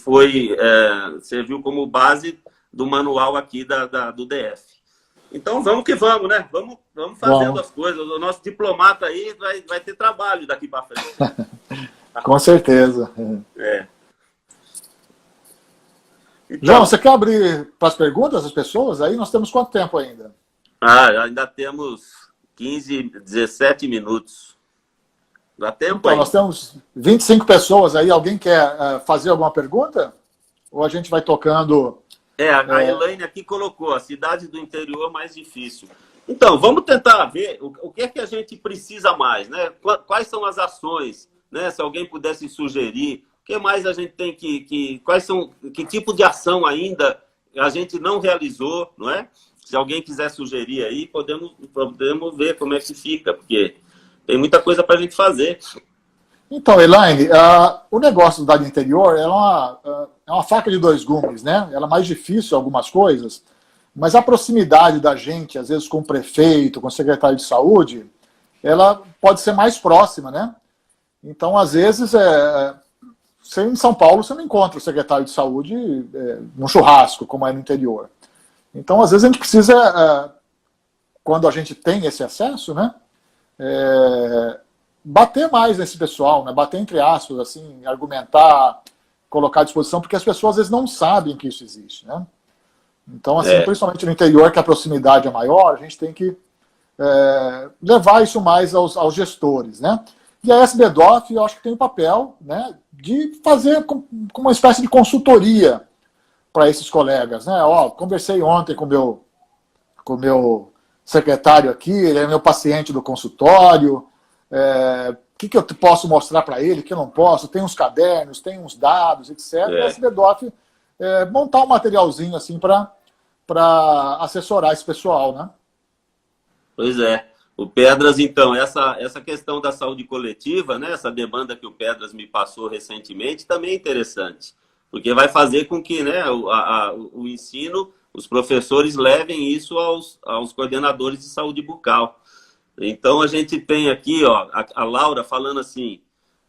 serviu como base do manual aqui do DF. Então vamos que vamos, né? Vamos fazendo as coisas. O nosso diplomata aí vai ter trabalho daqui para frente. Com certeza. João, Então, você quer abrir para as perguntas das pessoas? Aí nós temos quanto tempo ainda? ainda temos 15, 17 minutos. Dá tempo Então, nós ainda. temos 25 pessoas aí. Alguém quer fazer alguma pergunta? Ou a gente vai tocando? A Elaine aqui colocou a cidade do interior mais difícil. Então, vamos tentar ver o que é que a gente precisa mais, né? Quais são as ações, né? Se alguém pudesse sugerir, o que mais a gente tem que tipo de ação ainda a gente não realizou, não é? Se alguém quiser sugerir aí, podemos ver como é que fica, porque tem muita coisa para a gente fazer. Então, Elaine, o negócio do dado interior é uma faca de dois gumes, né? Ela é mais difícil em algumas coisas, mas a proximidade da gente, às vezes com o prefeito, com o secretário de saúde, ela pode ser mais próxima, né? Então, às vezes, você em São Paulo, você não encontra o secretário de saúde num churrasco, como é no interior. Então, às vezes, a gente precisa, quando a gente tem esse acesso, né? Bater mais nesse pessoal, né? Bater entre aspas, assim, argumentar, colocar à disposição, porque as pessoas às vezes não sabem que isso existe, né? Então, assim, principalmente no interior, que a proximidade é maior, a gente tem que levar isso mais aos gestores, né? E a SBDOF, eu acho que tem o papel, né, de fazer com uma espécie de consultoria para esses colegas, né? Ó, conversei ontem com o meu secretário aqui, ele é meu paciente do consultório, o que eu posso mostrar para ele, o que eu não posso, tem uns cadernos, tem uns dados, etc. E a SBDOF montar um materialzinho assim para assessorar esse pessoal, né? Pois é. O Pedras, então, essa questão da saúde coletiva, né, essa demanda que o Pedras me passou recentemente, também é interessante, porque vai fazer com que, né, o ensino, os professores levem isso aos coordenadores de saúde bucal. Então, a gente tem aqui, ó, a Laura falando assim,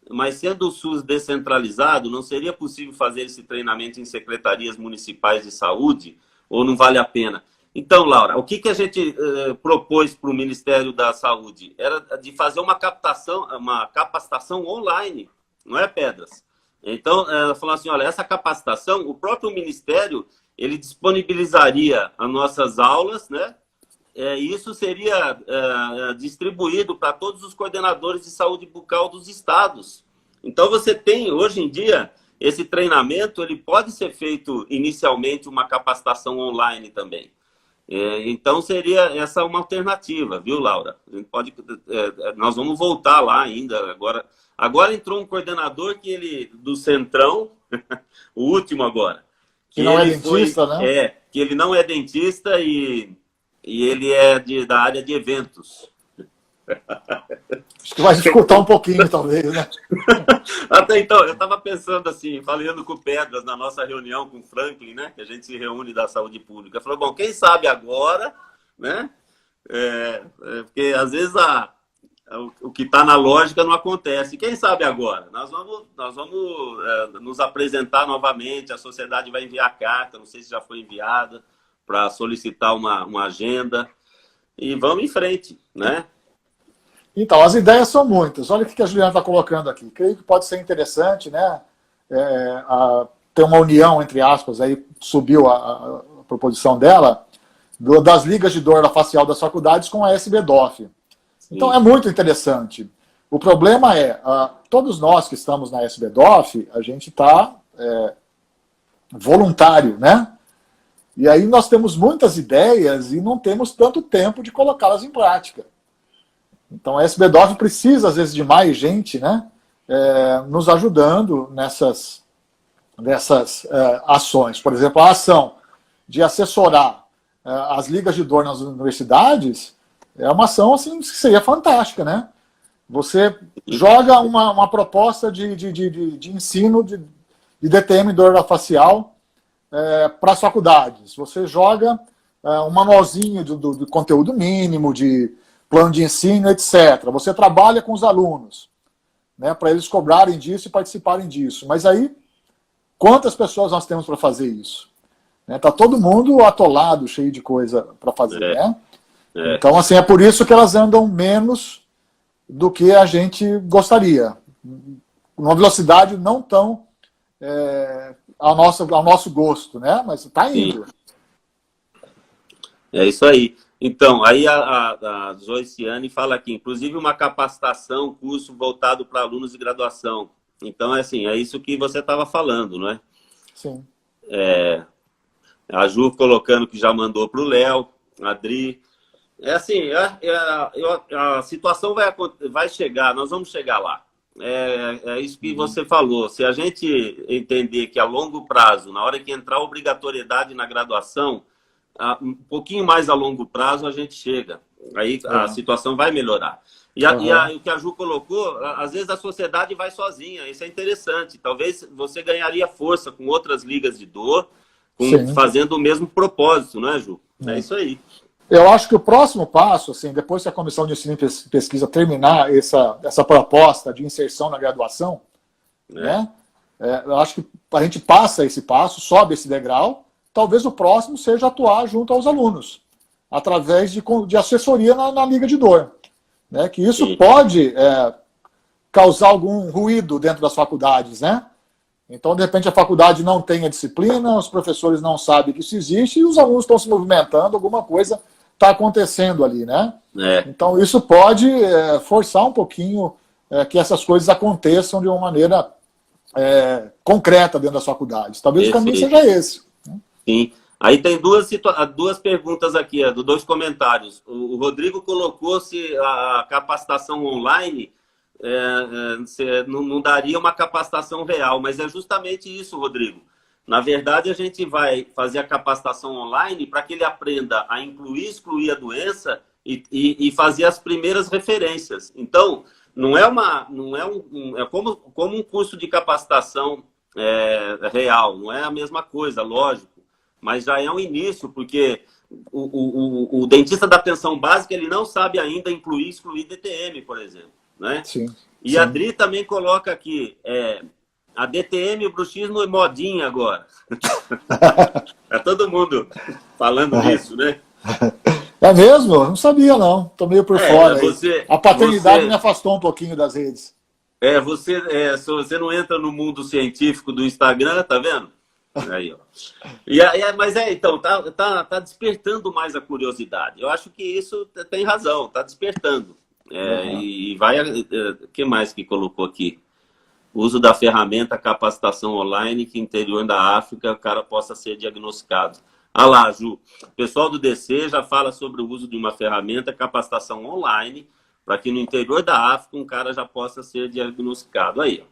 mas sendo o SUS descentralizado, não seria possível fazer esse treinamento em secretarias municipais de saúde? Ou não vale a pena? Então, Laura, o que a gente propôs para o Ministério da Saúde? Era de fazer uma capacitação online, não é, Pedras? Então, ela falou assim, olha, essa capacitação, o próprio Ministério, ele disponibilizaria as nossas aulas, né? Isso seria distribuído para todos os coordenadores de saúde bucal dos estados. Então, você tem, hoje em dia, esse treinamento, ele pode ser feito inicialmente uma capacitação online também. Então, seria essa uma alternativa, viu, Laura? A gente pode, nós vamos voltar lá ainda. Agora entrou um coordenador do Centrão, o último agora. Que não é dentista, né? Que ele não é dentista e ele é da área de eventos. Acho que vai dificultar um pouquinho, talvez, né? Até então, eu estava pensando assim, falando com o Pedras na nossa reunião com o Franklin, né? Que a gente se reúne da saúde pública. Falou, bom, quem sabe agora, né? Porque às vezes o que está na lógica não acontece. Quem sabe agora? Nós vamos nos apresentar novamente, a sociedade vai enviar carta, não sei se já foi enviada, para solicitar uma agenda. E vamos em frente, né? Então, as ideias são muitas. Olha o que a Juliana está colocando aqui. Creio que pode ser interessante, né? Ter uma união, entre aspas, aí subiu a proposição dela, das ligas de dor facial das faculdades com a SBDOF. Então, é muito interessante. O problema todos nós que estamos na SBDOF, a gente está voluntário, né? E aí nós temos muitas ideias e não temos tanto tempo de colocá-las em prática. Então a SBDOF precisa, às vezes, de mais gente, né, nos ajudando nessas ações. Por exemplo, a ação de assessorar as ligas de dor nas universidades é uma ação assim, que seria fantástica, né? Você joga uma proposta de ensino de DTM, dor facial, para as faculdades. Você joga um manualzinho do conteúdo mínimo, de plano de ensino, etc. Você trabalha com os alunos, né, para eles cobrarem disso e participarem disso. Mas aí, quantas pessoas nós temos para fazer isso? Está todo mundo atolado, cheio de coisa para fazer. Né? Então, assim, é por isso que elas andam menos do que a gente gostaria. Numa velocidade não tão ao nosso gosto, né? Mas está indo. Sim. É isso aí. Então, aí a Joiciane fala aqui, inclusive uma capacitação, curso voltado para alunos de graduação. Então, é assim, é isso que você estava falando, não é? Sim. A Ju colocando que já mandou para o Léo, a Adri. É assim, a situação vai chegar, nós vamos chegar lá. É isso que você falou. Se a gente entender que a longo prazo, na hora que entrar a obrigatoriedade na graduação, um pouquinho mais a longo prazo a gente chega. Aí a situação vai melhorar. E o que a Ju colocou, às vezes a sociedade vai sozinha. Isso é interessante. Talvez você ganharia força com outras ligas de dor, fazendo o mesmo propósito, não é, Ju? É isso aí. Eu acho que o próximo passo, assim, depois que a Comissão de Ensino e Pesquisa terminar essa proposta de inserção na graduação, né, eu acho que a gente passa esse passo, sobe esse degrau, talvez o próximo seja atuar junto aos alunos, através de assessoria na liga de dor. Né, que isso pode causar algum ruído dentro das faculdades, né? Então, de repente, a faculdade não tem a disciplina, os professores não sabem que isso existe e os alunos estão se movimentando, alguma coisa está acontecendo ali, né? Então, isso pode forçar um pouquinho que essas coisas aconteçam de uma maneira concreta dentro das faculdades. Talvez o caminho seja esse. Né? Sim. Aí tem duas perguntas aqui, dois comentários. O Rodrigo colocou se a capacitação online não daria uma capacitação real, mas é justamente isso, Rodrigo. Na verdade, a gente vai fazer a capacitação online para que ele aprenda a incluir e excluir a doença e fazer as primeiras referências. Então, é como um curso de capacitação real, não é a mesma coisa, lógico, mas já é um início, porque o dentista da atenção básica ele não sabe ainda incluir e excluir DTM, por exemplo. Né? Sim. E a Adri também coloca aqui, a DTM e o bruxismo é modinha agora. É todo mundo falando disso, né? É mesmo? Eu não sabia, não. Estou meio por fora. A paternidade me afastou um pouquinho das redes. Você não entra no mundo científico do Instagram, tá vendo? Aí, ó. Mas então, tá despertando mais a curiosidade. Eu acho que isso tem razão, tá despertando. E vai. O que mais que colocou aqui? Uso da ferramenta capacitação online que interior da África o cara possa ser diagnosticado. Ah lá, Ju, o pessoal do DC já fala sobre o uso de uma ferramenta capacitação online para que no interior da África um cara já possa ser diagnosticado. Aí, ó.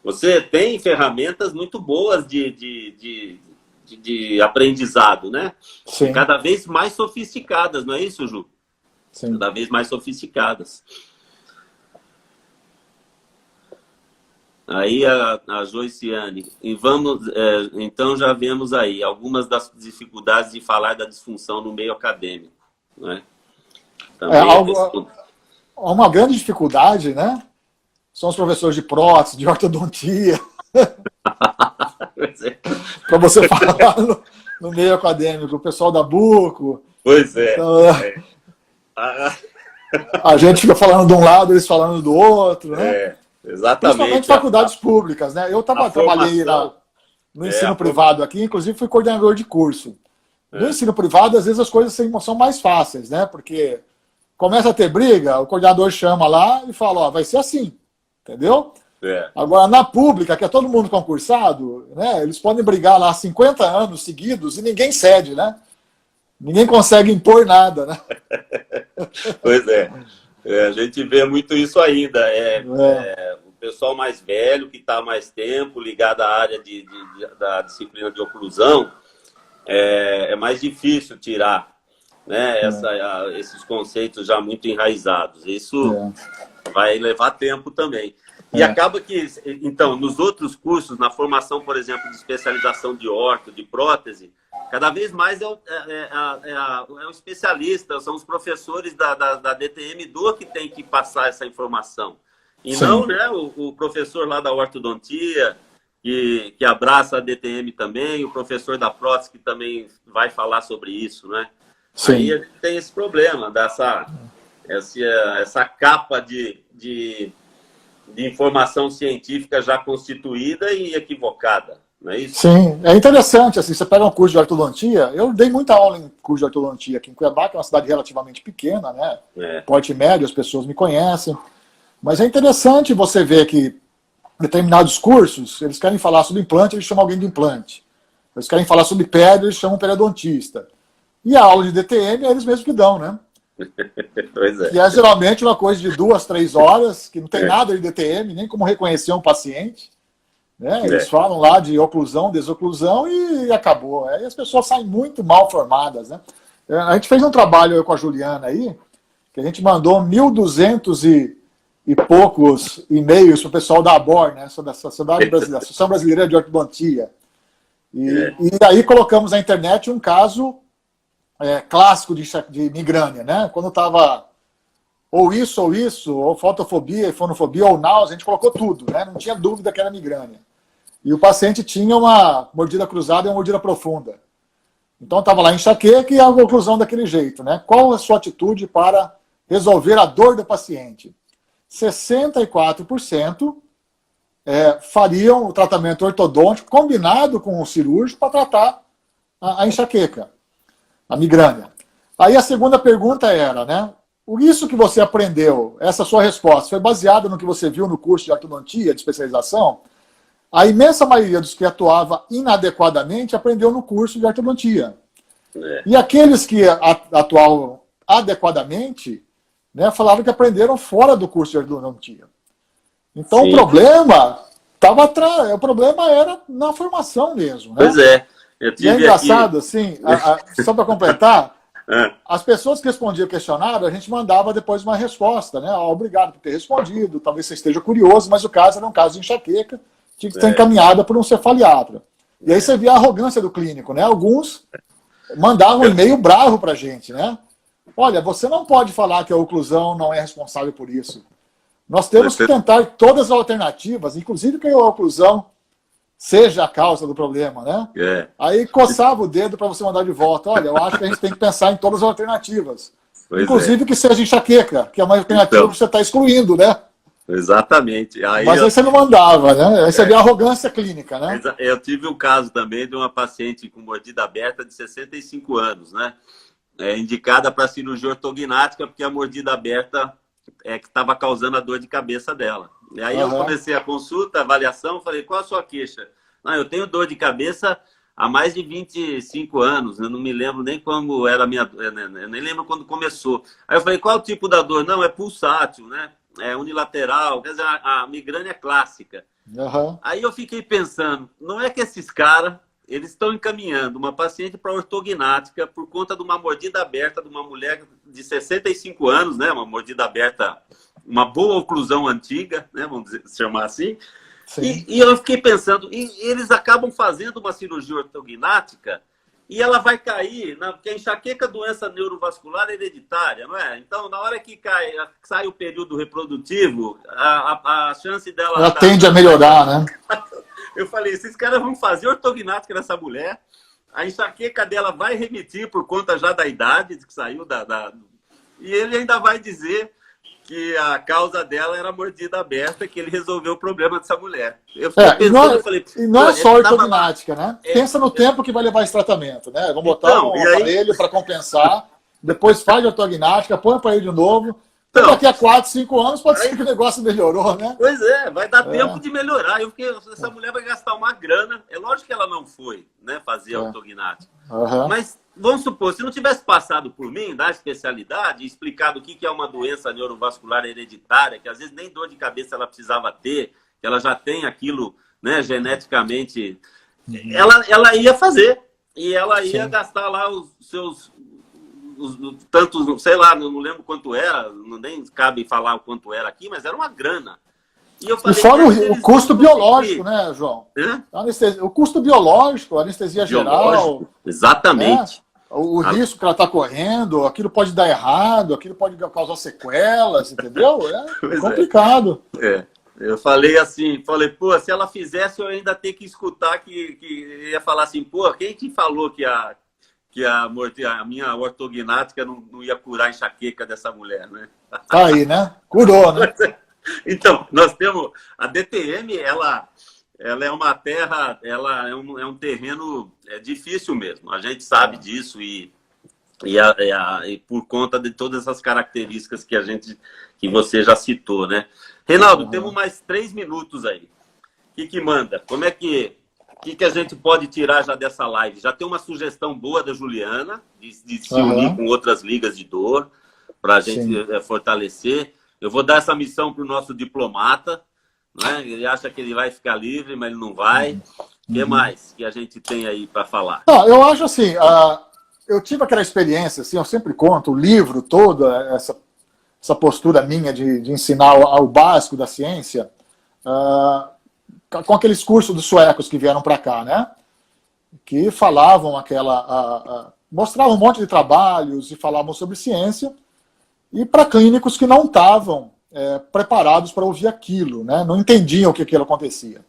Você tem ferramentas muito boas de aprendizado, né? Sim. Cada vez mais sofisticadas, não é isso, Ju? Sim. Cada vez mais sofisticadas. Aí a Joiciane, então já vemos aí algumas das dificuldades de falar da disfunção no meio acadêmico. Né? Também uma grande dificuldade, né? São os professores de prótese, de ortodontia. Para você falar no meio acadêmico, o pessoal da Buco. Pois é. Então, a gente fica falando de um lado, eles falando do outro, né? Exatamente. Principalmente faculdades públicas, né? Eu trabalhei no ensino privado aqui, inclusive fui coordenador de curso. No ensino privado, às vezes as coisas são mais fáceis, né? Porque começa a ter briga, o coordenador chama lá e fala, ó, vai ser assim, entendeu? Agora, na pública, que é todo mundo concursado, né? Eles podem brigar lá 50 anos seguidos e ninguém cede, né? Ninguém consegue impor nada, né? Pois é. A gente vê muito isso ainda. O pessoal mais velho, que está há mais tempo, ligado à área da disciplina de oclusão, é mais difícil tirar, né, esses conceitos já muito enraizados. Isso vai levar tempo também. E acaba que, então, nos outros cursos, na formação, por exemplo, de especialização de orto, de prótese, cada vez mais é o especialista, são os professores da DTM que tem que passar essa informação. E não, né, o professor lá da ortodontia, que abraça a DTM também, o professor da prótese que também vai falar sobre isso, né? Sim. Aí a gente tem esse problema, essa capa de informação científica já constituída e equivocada. não é isso? Sim, é interessante, assim, você pega um curso de ortodontia, eu dei muita aula em curso de ortodontia aqui em Cuiabá, que é uma cidade relativamente pequena, né? Porte médio, as pessoas me conhecem, mas é interessante você ver que determinados cursos, eles querem falar sobre implante, eles chamam alguém de implante. Eles querem falar sobre pedra, eles chamam um periodontista. E a aula de DTM é eles mesmos que dão, né? Pois é. Que é geralmente uma coisa de 2, 3 horas, que não tem nada de DTM, nem como reconhecer um paciente. Né? Eles falam lá de oclusão, desoclusão e acabou. Aí as pessoas saem muito mal formadas. Né? A gente fez um trabalho eu com a Juliana aí, que a gente mandou 1.200 e poucos e-mails para o pessoal da ABOR, né? Da Sociedade Brasileira, Associação Brasileira de Ortodontia. E aí colocamos na internet um caso clássico de migrânia, né? Quando estava ou isso, ou fotofobia, fonofobia, ou náusea, a gente colocou tudo, né? Não tinha dúvida que era migrânia. E o paciente tinha uma mordida cruzada e uma mordida profunda. Então estava lá enxaqueca e a oclusão daquele jeito, né? Qual a sua atitude para resolver a dor do paciente? 64% fariam o tratamento ortodôntico combinado com o cirúrgico para tratar a enxaqueca, a migrânia. Aí a segunda pergunta era, né? Isso que você aprendeu, essa sua resposta, foi baseada no que você viu no curso de ortodontia, de especialização? A imensa maioria dos que atuava inadequadamente aprendeu no curso de ortodontia. E aqueles que atuavam adequadamente, né, falavam que aprenderam fora do curso de ortodontia. Então Sim. O problema era na formação mesmo. Né? Pois é. E é engraçado, assim, só para completar, as pessoas que respondiam o questionário, a gente mandava depois uma resposta, né? Obrigado por ter respondido, talvez você esteja curioso, mas o caso era um caso de enxaqueca, tinha que ser encaminhada por um cefaliatra. E aí você via a arrogância do clínico, né? Alguns mandavam um e-mail bravo para a gente, né? Olha, você não pode falar que a oclusão não é responsável por isso. Nós temos que tentar todas as alternativas, inclusive que a oclusão seja a causa do problema, né? Aí coçava o dedo para você mandar de volta. Olha, eu acho que a gente tem que pensar em todas as alternativas. Inclusive que seja enxaqueca, que é uma alternativa que você está excluindo, né? Exatamente. Mas aí você não mandava, né? Aí você vê a arrogância clínica, né? Eu tive um caso também de uma paciente com mordida aberta de 65 anos, né? Indicada para cirurgia ortognática, porque a mordida aberta que estava causando a dor de cabeça dela. E aí eu comecei a consulta, a avaliação, falei, qual a sua queixa? Eu tenho dor de cabeça há mais de 25 anos, eu não me lembro nem quando era a minha... Eu nem lembro quando começou. Aí eu falei, qual é o tipo da dor? Não, é pulsátil, né? É unilateral, quer dizer, a migrânia clássica. Aí eu fiquei pensando, não é que esses caras, eles estão encaminhando uma paciente para ortognática por conta de uma mordida aberta de uma mulher de 65 anos, né? Uma mordida aberta, uma boa oclusão antiga, né? Vamos chamar assim. E eu fiquei pensando, eles acabam fazendo uma cirurgia ortognática e ela vai cair, porque a enxaqueca é doença neurovascular hereditária, não é? Então, na hora que sai o período reprodutivo, a chance dela... Ela tende a melhorar, né? Eu falei, esses caras vão fazer ortognática nessa mulher, a enxaqueca dela vai remitir por conta já da idade que saiu e ele ainda vai dizer que a causa dela era mordida aberta, que ele resolveu o problema dessa mulher. Eu fiquei pensando, eu falei... E não é só ortognática, né? Pensa no tempo que vai levar esse tratamento, né? Vamos botar um aparelho para compensar, depois faz ortognática, põe o aparelho de novo... Então, daqui a 4, 5 anos pode ser que o negócio melhorou, né? Pois vai dar tempo de melhorar. Essa mulher vai gastar uma grana. É lógico que ela não foi, né, fazer ortognática. Mas, vamos supor, se não tivesse passado por mim, da especialidade, e explicado o que é uma doença neurovascular hereditária, que às vezes nem dor de cabeça ela precisava ter, que ela já tem aquilo, né, geneticamente, ela ia fazer. E ela ia gastar lá os seus... tantos, sei lá, não lembro quanto era, nem cabe falar o quanto era aqui, mas era uma grana. E eu falei, fora o custo biológico, né, João? O custo biológico, anestesia geral. Exatamente. Né? O risco que ela está correndo, aquilo pode dar errado, aquilo pode causar sequelas, entendeu? É complicado. Eu falei assim, pô, se ela fizesse, eu ainda ter que escutar que ia falar assim, pô, quem te falou que a minha ortognática não ia curar a enxaqueca dessa mulher, né? Tá aí, né? Curou, né? Então, nós temos... A DTM, ela é uma terra, ela é um terreno difícil mesmo. A gente sabe disso e por conta de todas essas características que você já citou, né? Reinaldo, temos mais 3 minutos aí. O que manda? Como é que a gente pode tirar já dessa live? Já tem uma sugestão boa da Juliana de se unir com outras ligas de dor para a gente fortalecer. Eu vou dar essa missão para o nosso diplomata, né? Ele acha que ele vai ficar livre, mas ele não vai. O que mais que a gente tem aí para falar? Não, eu acho assim, eu tive aquela experiência, assim, eu sempre conto, o livro todo, essa postura minha de ensinar ao básico da ciência, com aqueles cursos dos suecos que vieram para cá, né? Que falavam mostravam um monte de trabalhos e falavam sobre ciência, e para clínicos que não estavam preparados para ouvir aquilo, né? Não entendiam o que aquilo acontecia.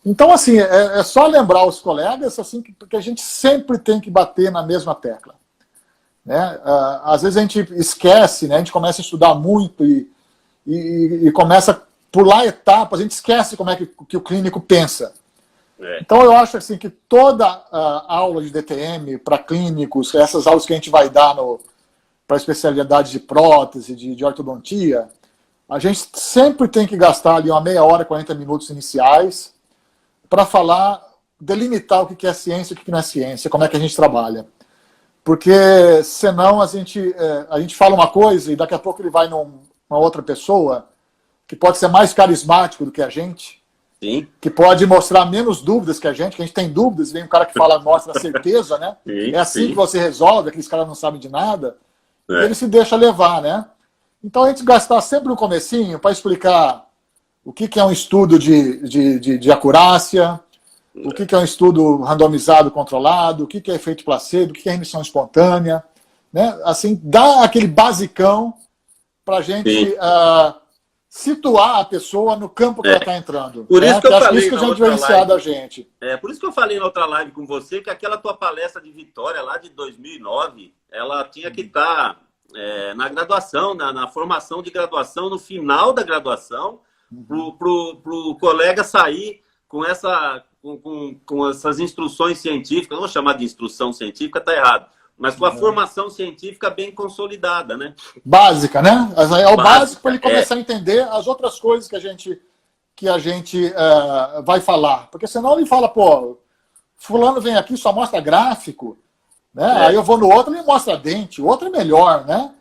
Então, assim, é só lembrar os colegas assim, que a gente sempre tem que bater na mesma tecla. Né? Às vezes a gente esquece, né? A gente começa a estudar muito e começa a pular etapas, a gente esquece como é que o clínico pensa. Então, eu acho assim, que toda aula de DTM para clínicos, essas aulas que a gente vai dar para especialidade de prótese, de ortodontia, a gente sempre tem que gastar ali uma meia hora, 40 minutos iniciais para delimitar o que é ciência e o que não é ciência, como é que a gente trabalha. Porque senão a gente fala uma coisa e daqui a pouco ele vai numa outra pessoa que pode ser mais carismático do que a gente, sim, que pode mostrar menos dúvidas que a gente tem dúvidas, vem um cara que mostra certeza, né? Sim, é assim que você resolve, aqueles caras não sabem de nada, e ele se deixa levar, né? Então a gente gastar sempre no comecinho para explicar o que é um estudo de acurácia, o que é um estudo randomizado controlado, o que é efeito placebo, o que é remissão espontânea, né? Assim, dá aquele basicão para a gente situar a pessoa no campo que ela está entrando. Por isso que eu falei que a gente diferenciar da gente. Por isso que eu falei na outra live com você que aquela tua palestra de Vitória lá de 2009, ela tinha que estar na graduação, na formação de graduação, no final da graduação, pro colega sair com essas instruções científicas, não vou chamar de instrução científica, tá errado, mas com a formação científica bem consolidada, né? Básica, né? É o básico para ele começar a entender as outras coisas que a gente vai falar. Porque senão ele fala, pô, fulano vem aqui só mostra gráfico, né? Aí eu vou no outro e ele mostra dente, o outro é melhor, né?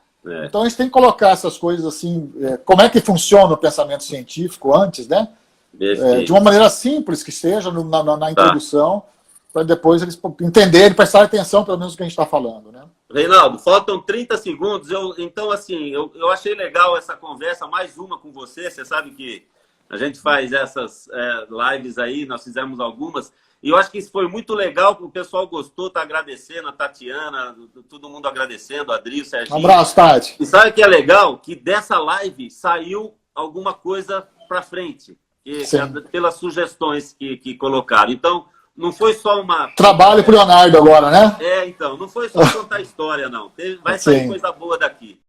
Então a gente tem que colocar essas coisas assim, como é que funciona o pensamento científico antes, né? De uma maneira simples que seja na introdução, para depois eles entenderem, prestarem atenção pelo menos no que a gente está falando, né? Reinaldo, faltam 30 segundos. Então, assim, eu achei legal essa conversa, mais uma com você. Você sabe que a gente faz essas lives aí, nós fizemos algumas. E eu acho que isso foi muito legal, o pessoal gostou, tá agradecendo, a Tatiana, todo mundo agradecendo, a Adri, o Serginho. Um abraço, Tati. E sabe o que é legal? Que dessa live saiu alguma coisa para frente, pelas sugestões que colocaram. Então, não foi só uma... Trabalho pro Leonardo agora, né? Então, não foi só contar história, não. Vai sair coisa boa daqui.